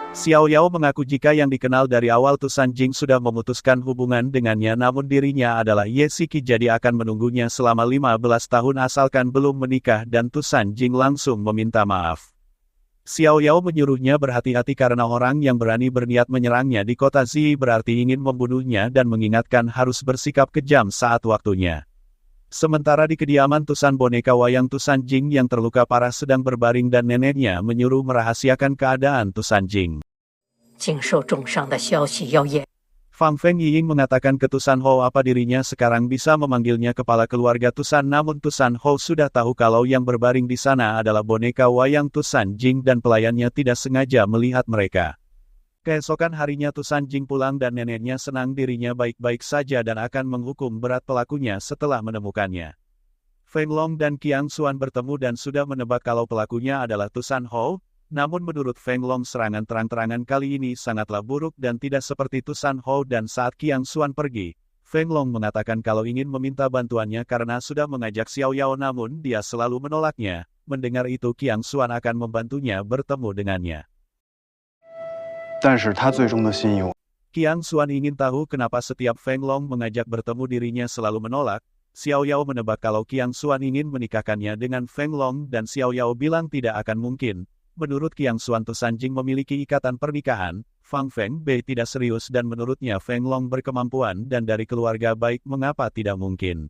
Xiao Yao mengaku jika yang dikenal dari awal Tusan Jing sudah memutuskan hubungan dengannya namun dirinya adalah Ye Shiki jadi akan menunggunya selama 15 tahun asalkan belum menikah dan Tusan Jing langsung meminta maaf. Xiao Yao menyuruhnya berhati-hati karena orang yang berani berniat menyerangnya di kota Zi berarti ingin membunuhnya dan mengingatkan harus bersikap kejam saat waktunya. Sementara di kediaman Tusan boneka wayang Tusan Jing yang terluka parah sedang berbaring dan neneknya menyuruh merahasiakan keadaan Tusan Jing. Fang Feng Yiying mengatakan ke Tusan Hou apa dirinya sekarang bisa memanggilnya kepala keluarga Tusan, namun Tusan Hou sudah tahu kalau yang berbaring di sana adalah boneka wayang Tusan Jing dan pelayannya tidak sengaja melihat mereka. Keesokan harinya Tusan Jing pulang dan neneknya senang dirinya baik-baik saja dan akan menghukum berat pelakunya setelah menemukannya. Feng Long dan Qiang Xuan bertemu dan sudah menebak kalau pelakunya adalah Tusan Hou. Namun menurut Feng Long serangan terang-terangan kali ini sangatlah buruk dan tidak seperti Tusan Hou dan saat Qiang Xuan pergi. Feng Long mengatakan kalau ingin meminta bantuannya karena sudah mengajak Xiao Yao namun dia selalu menolaknya. Mendengar itu Qiang Xuan akan membantunya bertemu dengannya. 但是他最终的心意， Qiang Xuan ingin tahu kenapa setiap Feng Long mengajak bertemu dirinya selalu menolak. Xiao Yao menebak kalau Qiang Xuan ingin menikahkannya dengan Feng Long dan Xiao Yao bilang tidak akan mungkin. Menurut Qiang Xuan Tusan Jing memiliki ikatan pernikahan, Fang Feng Bei tidak serius dan menurutnya Feng Long berkemampuan dan dari keluarga baik mengapa tidak mungkin.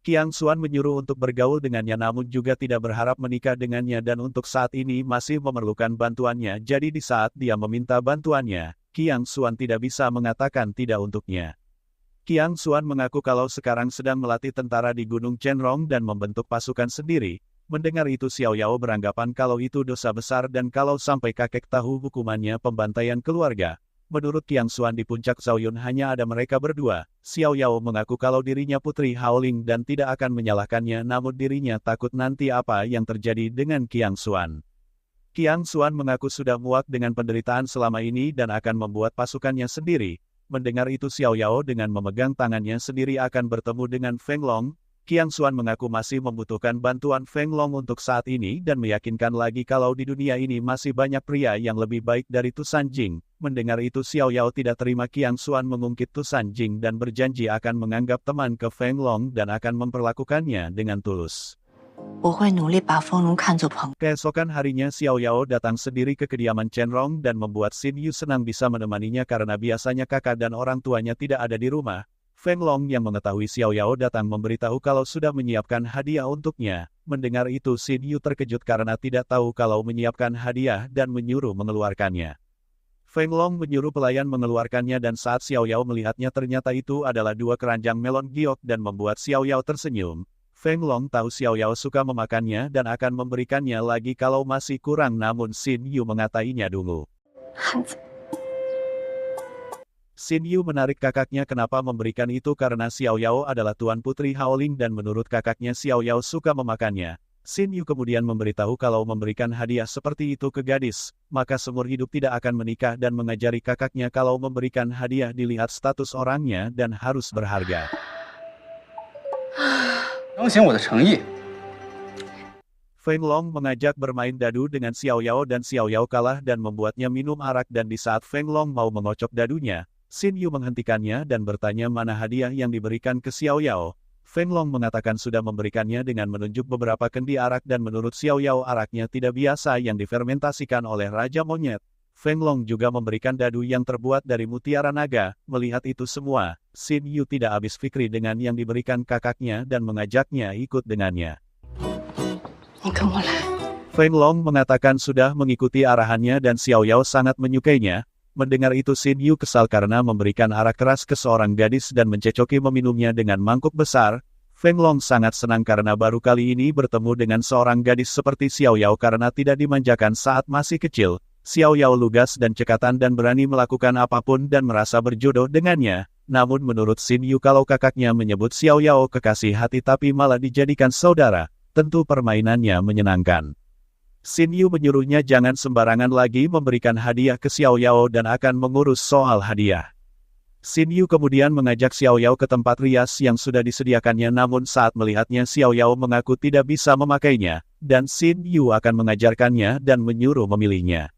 Qiang Xuan menyuruh untuk bergaul dengannya namun juga tidak berharap menikah dengannya dan untuk saat ini masih memerlukan bantuannya jadi di saat dia meminta bantuannya, Qiang Xuan tidak bisa mengatakan tidak untuknya. Qiang Xuan mengaku kalau sekarang sedang melatih tentara di Gunung Chenrong dan membentuk pasukan sendiri. Mendengar itu Xiao Yao beranggapan kalau itu dosa besar dan kalau sampai kakek tahu hukumannya pembantaian keluarga. Menurut Qiang Xuan di puncak Shaoyun hanya ada mereka berdua. Xiao Yao mengaku kalau dirinya putri Haoling dan tidak akan menyalahkannya namun dirinya takut nanti apa yang terjadi dengan Qiang Xuan. Qiang Xuan mengaku sudah muak dengan penderitaan selama ini dan akan membuat pasukannya sendiri. Mendengar itu Xiao Yao dengan memegang tangannya sendiri akan bertemu dengan Feng Long. Qiang Xuan mengaku masih membutuhkan bantuan Feng Long untuk saat ini dan meyakinkan lagi kalau di dunia ini masih banyak pria yang lebih baik dari Tusan Jing. Mendengar itu Xiao Yao tidak terima Qiang Xuan mengungkit Tusan Jing dan berjanji akan menganggap teman ke Feng Long dan akan memperlakukannya dengan tulus. 我会努力把风龙看作朋友。 Keesokan harinya Xiao Yao datang sendiri ke kediaman Chenrong dan membuat Xin Yu senang bisa menemaninya karena biasanya kakak dan orang tuanya tidak ada di rumah. Feng Long yang mengetahui Xiao Yao datang memberitahu kalau sudah menyiapkan hadiah untuknya. Mendengar itu Xin Yu terkejut karena tidak tahu kalau menyiapkan hadiah dan menyuruh mengeluarkannya. Feng Long menyuruh pelayan mengeluarkannya dan saat Xiao Yao melihatnya ternyata itu adalah 2 keranjang melon giok dan membuat Xiao Yao tersenyum. Feng Long tahu Xiao Yao suka memakannya dan akan memberikannya lagi kalau masih kurang namun Xin Yu mengatainya dungu. 汉子， Xin Yu menarik kakaknya kenapa memberikan itu karena Xiao Yao adalah tuan putri Haoling dan menurut kakaknya Xiao Yao suka memakannya. Xin Yu kemudian memberitahu kalau memberikan hadiah seperti itu ke gadis, maka seumur hidup tidak akan menikah dan mengajari kakaknya kalau memberikan hadiah dilihat status orangnya dan harus berharga. 彰显我的诚意。 Feng Long mengajak bermain dadu dengan Xiao Yao dan Xiao Yao kalah dan membuatnya minum arak dan di saat Feng Long mau mengocok dadunya, Xin Yu menghentikannya dan bertanya mana hadiah yang diberikan ke Xiao Yao. Feng Long mengatakan sudah memberikannya dengan menunjuk beberapa kendi arak dan menurut Xiao Yao araknya tidak biasa yang difermentasikan oleh Raja Monyet. Feng Long juga memberikan dadu yang terbuat dari mutiara naga. Melihat itu semua, Xin Yu tidak habis fikri dengan yang diberikan kakaknya dan mengajaknya ikut dengannya. 你跟我来。 Feng Long mengatakan sudah mengikuti arahannya dan Xiao Yao sangat menyukainya. Mendengar itu Xin Yu kesal karena memberikan arak keras ke seorang gadis dan mencecoki meminumnya dengan mangkuk besar. Feng Long sangat senang karena baru kali ini bertemu dengan seorang gadis seperti Xiao Yao karena tidak dimanjakan saat masih kecil. Xiao Yao lugas dan cekatan dan berani melakukan apapun dan merasa berjodoh dengannya. Namun menurut Xin Yu kalau kakaknya menyebut Xiao Yao kekasih hati tapi malah dijadikan saudara, tentu permainannya menyenangkan. Xin Yu menyuruhnya jangan sembarangan lagi memberikan hadiah ke Xiao Yao dan akan mengurus soal hadiah. Xin Yu kemudian mengajak Xiao Yao ke tempat rias yang sudah disediakannya namun saat melihatnya Xiao Yao mengaku tidak bisa memakainya, dan Xin Yu akan mengajarkannya dan menyuruh memilihnya.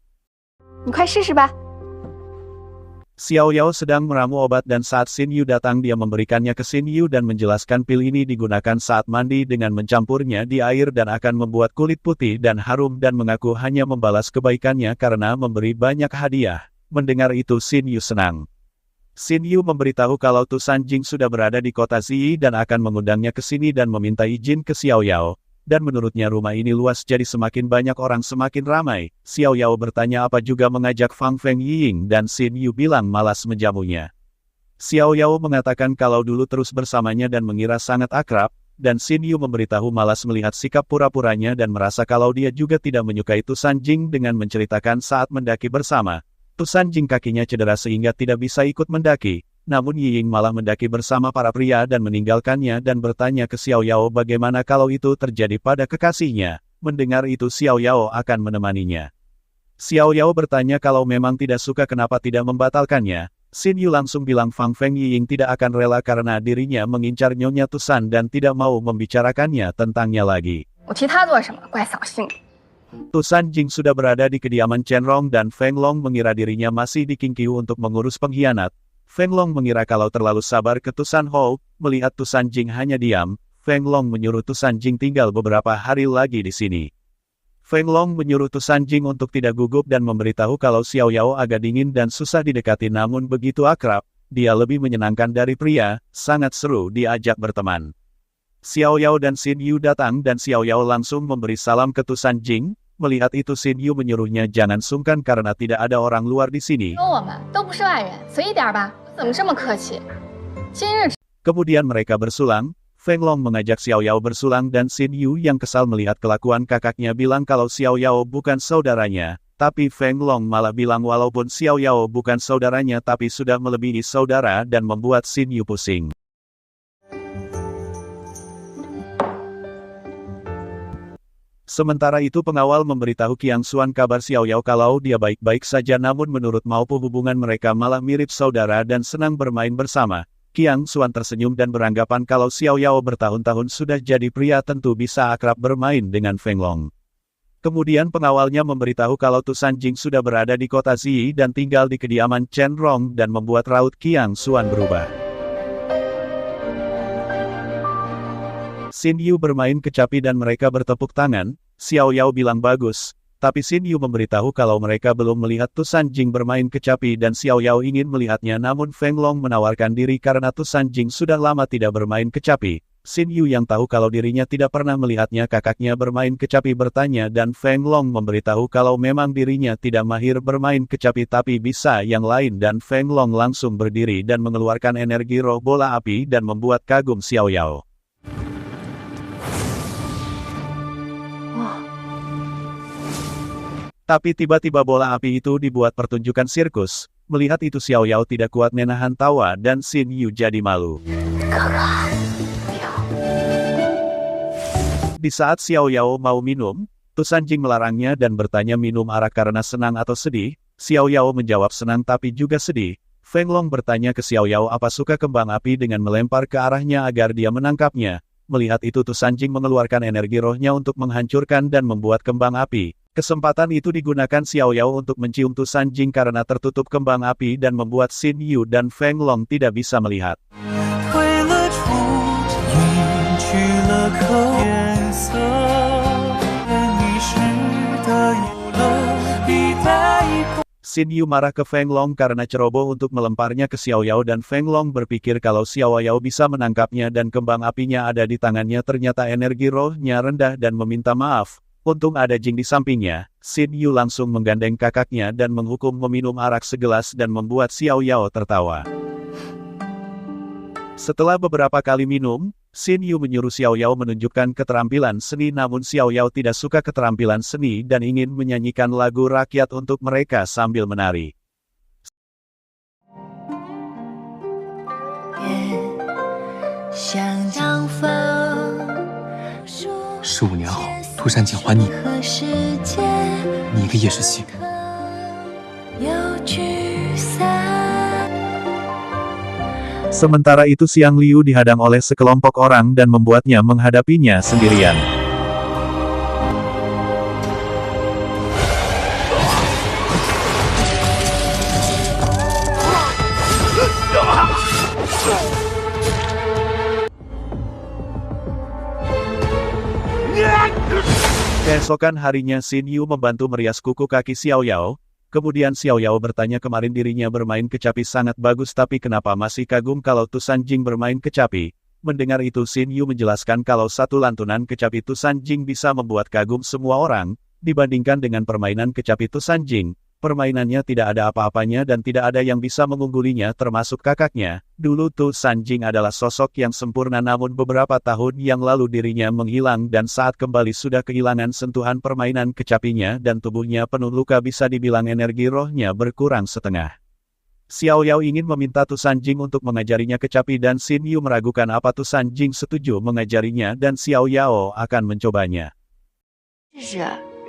你快试试吧。 Xiao Yao sedang meramu obat dan saat Xin Yu datang dia memberikannya ke Xin Yu dan menjelaskan pil ini digunakan saat mandi dengan mencampurnya di air dan akan membuat kulit putih dan harum dan mengaku hanya membalas kebaikannya karena memberi banyak hadiah. Mendengar itu Xin Yu senang. Xin Yu memberitahu kalau Tusan Jing sudah berada di kota Ziyi dan akan mengundangnya ke sini dan meminta izin ke Xiao Yao. Dan menurutnya rumah ini luas jadi semakin banyak orang semakin ramai. Xiao Yao bertanya apa juga mengajak Fang Feng Yiying dan Xin Yu bilang malas menjamunya. Xiao Yao mengatakan kalau dulu terus bersamanya dan mengira sangat akrab, dan Xin Yu memberitahu malas melihat sikap pura-puranya dan merasa kalau dia juga tidak menyukai Tu Sanjing dengan menceritakan saat mendaki bersama. Tu Sanjing kakinya cedera sehingga tidak bisa ikut mendaki, namun Yi Ying malah mendaki bersama para pria dan meninggalkannya dan bertanya ke Xiao Yao bagaimana kalau itu terjadi pada kekasihnya. Mendengar itu Xiao Yao akan menemaninya. Xiao Yao bertanya kalau memang tidak suka kenapa tidak membatalkannya. Xin Yu langsung bilang Fang Feng Yiying tidak akan rela karena dirinya mengincar Nyonya Tusan dan tidak mau membicarakannya tentangnya lagi. Tusan Jing sudah berada di kediaman Chen Rong dan Feng Long mengira dirinya masih di Qingqiu untuk mengurus pengkhianat. Feng Long mengira kalau terlalu sabar ke Tusan Hou, melihat Tusan Jing hanya diam, Feng Long menyuruh Tusan Jing tinggal beberapa hari lagi di sini. Feng Long menyuruh Tu Sanjing untuk tidak gugup dan memberitahu kalau Xiao Yao agak dingin dan susah didekati namun begitu akrab, dia lebih menyenangkan dari pria, sangat seru diajak berteman. Xiao Yao dan Xin Yu datang dan Xiao Yao langsung memberi salam ke Tu Sanjing, melihat itu Xin Yu menyuruhnya jangan sungkan karena tidak ada orang luar di sini. Kemudian mereka bersulang. Feng Long mengajak Xiao Yao bersulang dan Xin Yu yang kesal melihat kelakuan kakaknya bilang kalau Xiao Yao bukan saudaranya, tapi Feng Long malah bilang walaupun Xiao Yao bukan saudaranya tapi sudah melebihi saudara dan membuat Xin Yu pusing. Sementara itu pengawal memberitahu Qiang Xuan kabar Xiao Yao kalau dia baik-baik saja namun menurut Maupu hubungan mereka malah mirip saudara dan senang bermain bersama. Qiang Xuan tersenyum dan beranggapan kalau Xiao Yao bertahun-tahun sudah jadi pria tentu bisa akrab bermain dengan Feng Long. Kemudian pengawalnya memberitahu kalau Tu Sanjing sudah berada di kota Ziyi dan tinggal di kediaman Chen Rong dan membuat raut Qiang Xuan berubah. Xin Yu bermain kecapi dan mereka bertepuk tangan, Xiao Yao bilang bagus. Tapi Xin Yu memberitahu kalau mereka belum melihat Tu Sanjing bermain kecapi dan Xiao Yao ingin melihatnya namun Feng Long menawarkan diri karena Tu Sanjing sudah lama tidak bermain kecapi. Xin Yu yang tahu kalau dirinya tidak pernah melihatnya kakaknya bermain kecapi bertanya dan Feng Long memberitahu kalau memang dirinya tidak mahir bermain kecapi tapi bisa yang lain dan Feng Long langsung berdiri dan mengeluarkan energi roh bola api dan membuat kagum Xiao Yao. Tapi tiba-tiba bola api itu dibuat pertunjukan sirkus. Melihat itu Xiao Yao tidak kuat menahan tawa dan Xin Yu jadi malu. Di saat Xiao Yao mau minum, Tu Sanjing melarangnya dan bertanya minum arak karena senang atau sedih. Xiao Yao menjawab senang tapi juga sedih. Feng Long bertanya ke Xiao Yao apa suka kembang api dengan melempar ke arahnya agar dia menangkapnya. Melihat itu Tu Sanjing mengeluarkan energi rohnya untuk menghancurkan dan membuat kembang api. Kesempatan itu digunakan Xiao Yao untuk mencium Tu Sanjing karena tertutup kembang api dan membuat Xin Yu dan Feng Long tidak bisa melihat. Xin Yu marah ke Feng Long karena ceroboh untuk melemparnya ke Xiao Yao dan Feng Long berpikir kalau Xiao Yao bisa menangkapnya dan kembang apinya ada di tangannya ternyata energi rohnya rendah dan meminta maaf. Untung ada Jing di sampingnya, Xin Yu langsung menggandeng kakaknya dan menghukum meminum arak segelas dan membuat Xiao Yao tertawa. Setelah beberapa kali minum, Xin Yu menyuruh Xiao Yao menunjukkan keterampilan seni namun Xiao Yao tidak suka keterampilan seni dan ingin menyanyikan lagu rakyat untuk mereka sambil menari. 15年后，涂山璟还你，你一个叶时曦。 Sementara itu Xiang Liu dihadang oleh sekelompok orang dan membuatnya menghadapinya sendirian. Keesokan harinya Xin Yu membantu merias kuku kaki Xiao Yao. Kemudian Xiao Yao bertanya kemarin dirinya bermain kecapi sangat bagus tapi kenapa masih kagum kalau Tu Sanjing bermain kecapi. Mendengar itu Xin Yu menjelaskan kalau satu lantunan kecapi Tu Sanjing bisa membuat kagum semua orang. Dibandingkan dengan permainan kecapi Tu Sanjing, Permainannya tidak ada apa-apanya dan tidak ada yang bisa mengunggulinya termasuk kakaknya. Dulu Tu Sanjing adalah sosok yang sempurna namun beberapa tahun yang lalu dirinya menghilang dan saat kembali sudah kehilangan sentuhan permainan kecapinya dan tubuhnya penuh luka bisa dibilang energi rohnya berkurang setengah. Xiao Yao ingin meminta Tu Sanjing untuk mengajarinya kecapi dan Xin Yu meragukan apa Tu Sanjing setuju mengajarinya dan Xiao Yao akan mencobanya.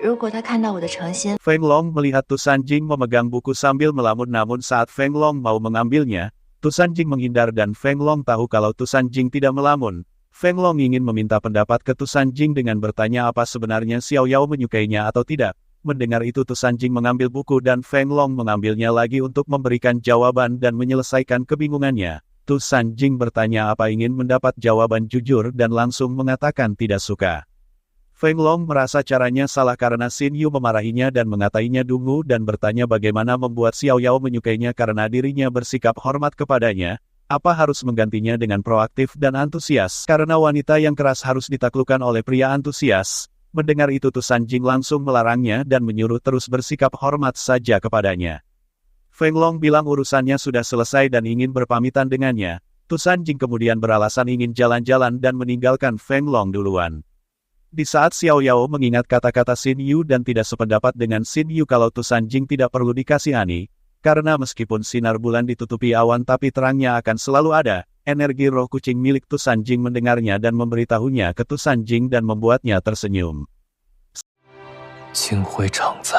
如果他看到我的诚心， Feng Long melihat Tu Sanjing memegang buku sambil melamun namun saat Feng Long mau mengambilnya, Tu Sanjing menghindar dan Feng Long tahu kalau Tu Sanjing tidak melamun. Feng Long ingin meminta pendapat ke Tu Sanjing dengan bertanya apa sebenarnya Xiao Yao menyukainya atau tidak. Mendengar itu Tu Sanjing mengambil buku dan Feng Long mengambilnya lagi untuk memberikan jawaban dan menyelesaikan kebingungannya. Tu Sanjing bertanya apa ingin mendapat jawaban jujur dan langsung mengatakan tidak suka. Feng Long merasa caranya salah karena Xin Yu memarahinya dan mengatainya dungu dan bertanya bagaimana membuat Xiao Yao menyukainya karena dirinya bersikap hormat kepadanya, apa harus menggantinya dengan proaktif dan antusias karena wanita yang keras harus ditaklukkan oleh pria antusias. Mendengar itu Tu Sanjing langsung melarangnya dan menyuruh terus bersikap hormat saja kepadanya. Feng Long bilang urusannya sudah selesai dan ingin berpamitan dengannya. Tu Sanjing kemudian beralasan ingin jalan-jalan dan meninggalkan Feng Long duluan. Di saat Xiao Yao mengingat kata-kata Xin Yu dan tidak sependapat dengan Xin Yu kalau Tu Sanjing tidak perlu dikasihani, karena meskipun sinar bulan ditutupi awan tapi terangnya akan selalu ada, energi roh kucing milik Tu Sanjing mendengarnya dan memberitahunya ke Tu Sanjing dan membuatnya tersenyum. 清辉常在。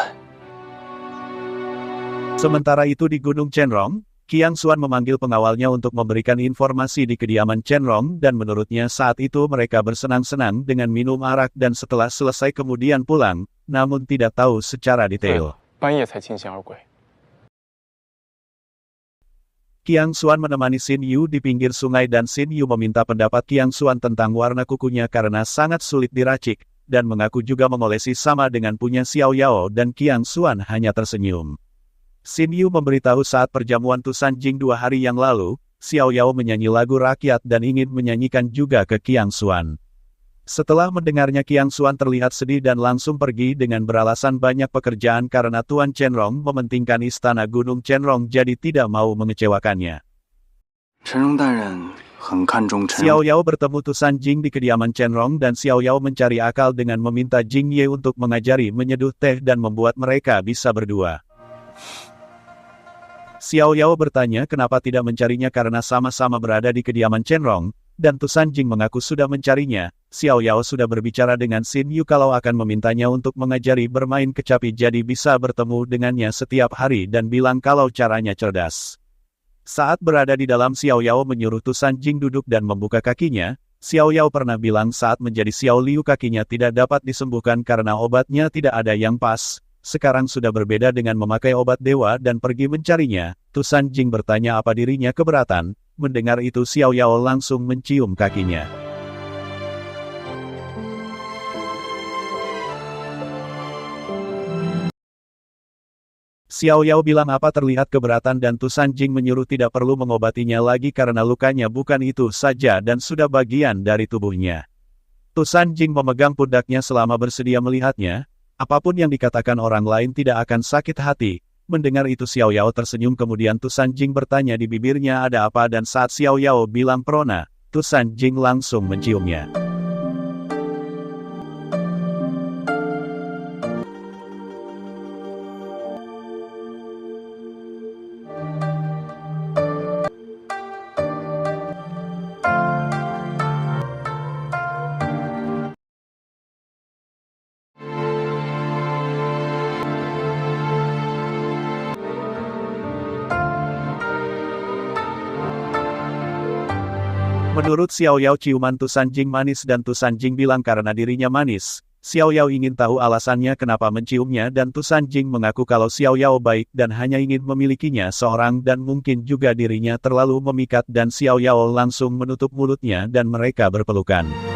Sementara itu di Gunung Chenrong, Qiang Xuan memanggil pengawalnya untuk memberikan informasi di kediaman Chenrong dan menurutnya saat itu mereka bersenang-senang dengan minum arak dan setelah selesai kemudian pulang, namun tidak tahu secara detail. 半夜才清醒而归。 Qiang Xuan menemani Xin Yu di pinggir sungai dan Xin Yu meminta pendapat Qiang Xuan tentang warna kukunya karena sangat sulit diracik, dan mengaku juga mengolesi sama dengan punya Xiao Yao dan Qiang Xuan hanya tersenyum. Xin Yu memberitahu saat perjamuan Tu Sanjing 2 hari yang lalu, Xiao Yao menyanyi lagu rakyat dan ingin menyanyikan juga ke Qiang Xuan. Setelah mendengarnya Qiang Xuan terlihat sedih dan langsung pergi dengan beralasan banyak pekerjaan karena Tuan Chenrong mementingkan istana Gunung Chenrong jadi tidak mau mengecewakannya. 陈荣大人很看重陈 Xiao Yao bertemu Tu Sanjing di kediaman Chenrong dan Xiao Yao mencari akal dengan meminta Jing Ye untuk mengajari menyeduh teh dan membuat mereka bisa berdua. Xiao Yao bertanya kenapa tidak mencarinya karena sama-sama berada di kediaman Chenrong, dan Tu Sanjing mengaku sudah mencarinya. Xiao Yao sudah berbicara dengan Xin Yu kalau akan memintanya untuk mengajari bermain kecapi jadi bisa bertemu dengannya setiap hari dan bilang kalau caranya cerdas. Saat berada di dalam Xiao Yao menyuruh Tu Sanjing duduk dan membuka kakinya, Xiao Yao pernah bilang saat menjadi Xiao Liu kakinya tidak dapat disembuhkan karena obatnya tidak ada yang pas. Sekarang sudah berbeda dengan memakai obat dewa dan pergi mencarinya. Tu Sanjing bertanya apa dirinya keberatan. Mendengar itu Xiao Yao langsung mencium kakinya. Xiao Yao bilang apa terlihat keberatan dan Tu Sanjing menyuruh tidak perlu mengobatinya lagi karena lukanya bukan itu saja dan sudah bagian dari tubuhnya. Tu Sanjing memegang pundaknya selama bersedia melihatnya. Apapun yang dikatakan orang lain tidak akan sakit hati. Mendengar itu Xiao Yao tersenyum kemudian Tu Sanjing bertanya di bibirnya ada apa dan saat Xiao Yao bilang prona, Tu Sanjing langsung menciumnya. Menurut Xiao Yao ciuman Tu Sanjing manis dan Tu Sanjing bilang karena dirinya manis. Xiao Yao ingin tahu alasannya kenapa menciumnya dan Tu Sanjing mengaku kalau Xiao Yao baik dan hanya ingin memilikinya seorang dan mungkin juga dirinya terlalu memikat dan Xiao Yao langsung menutup mulutnya dan mereka berpelukan.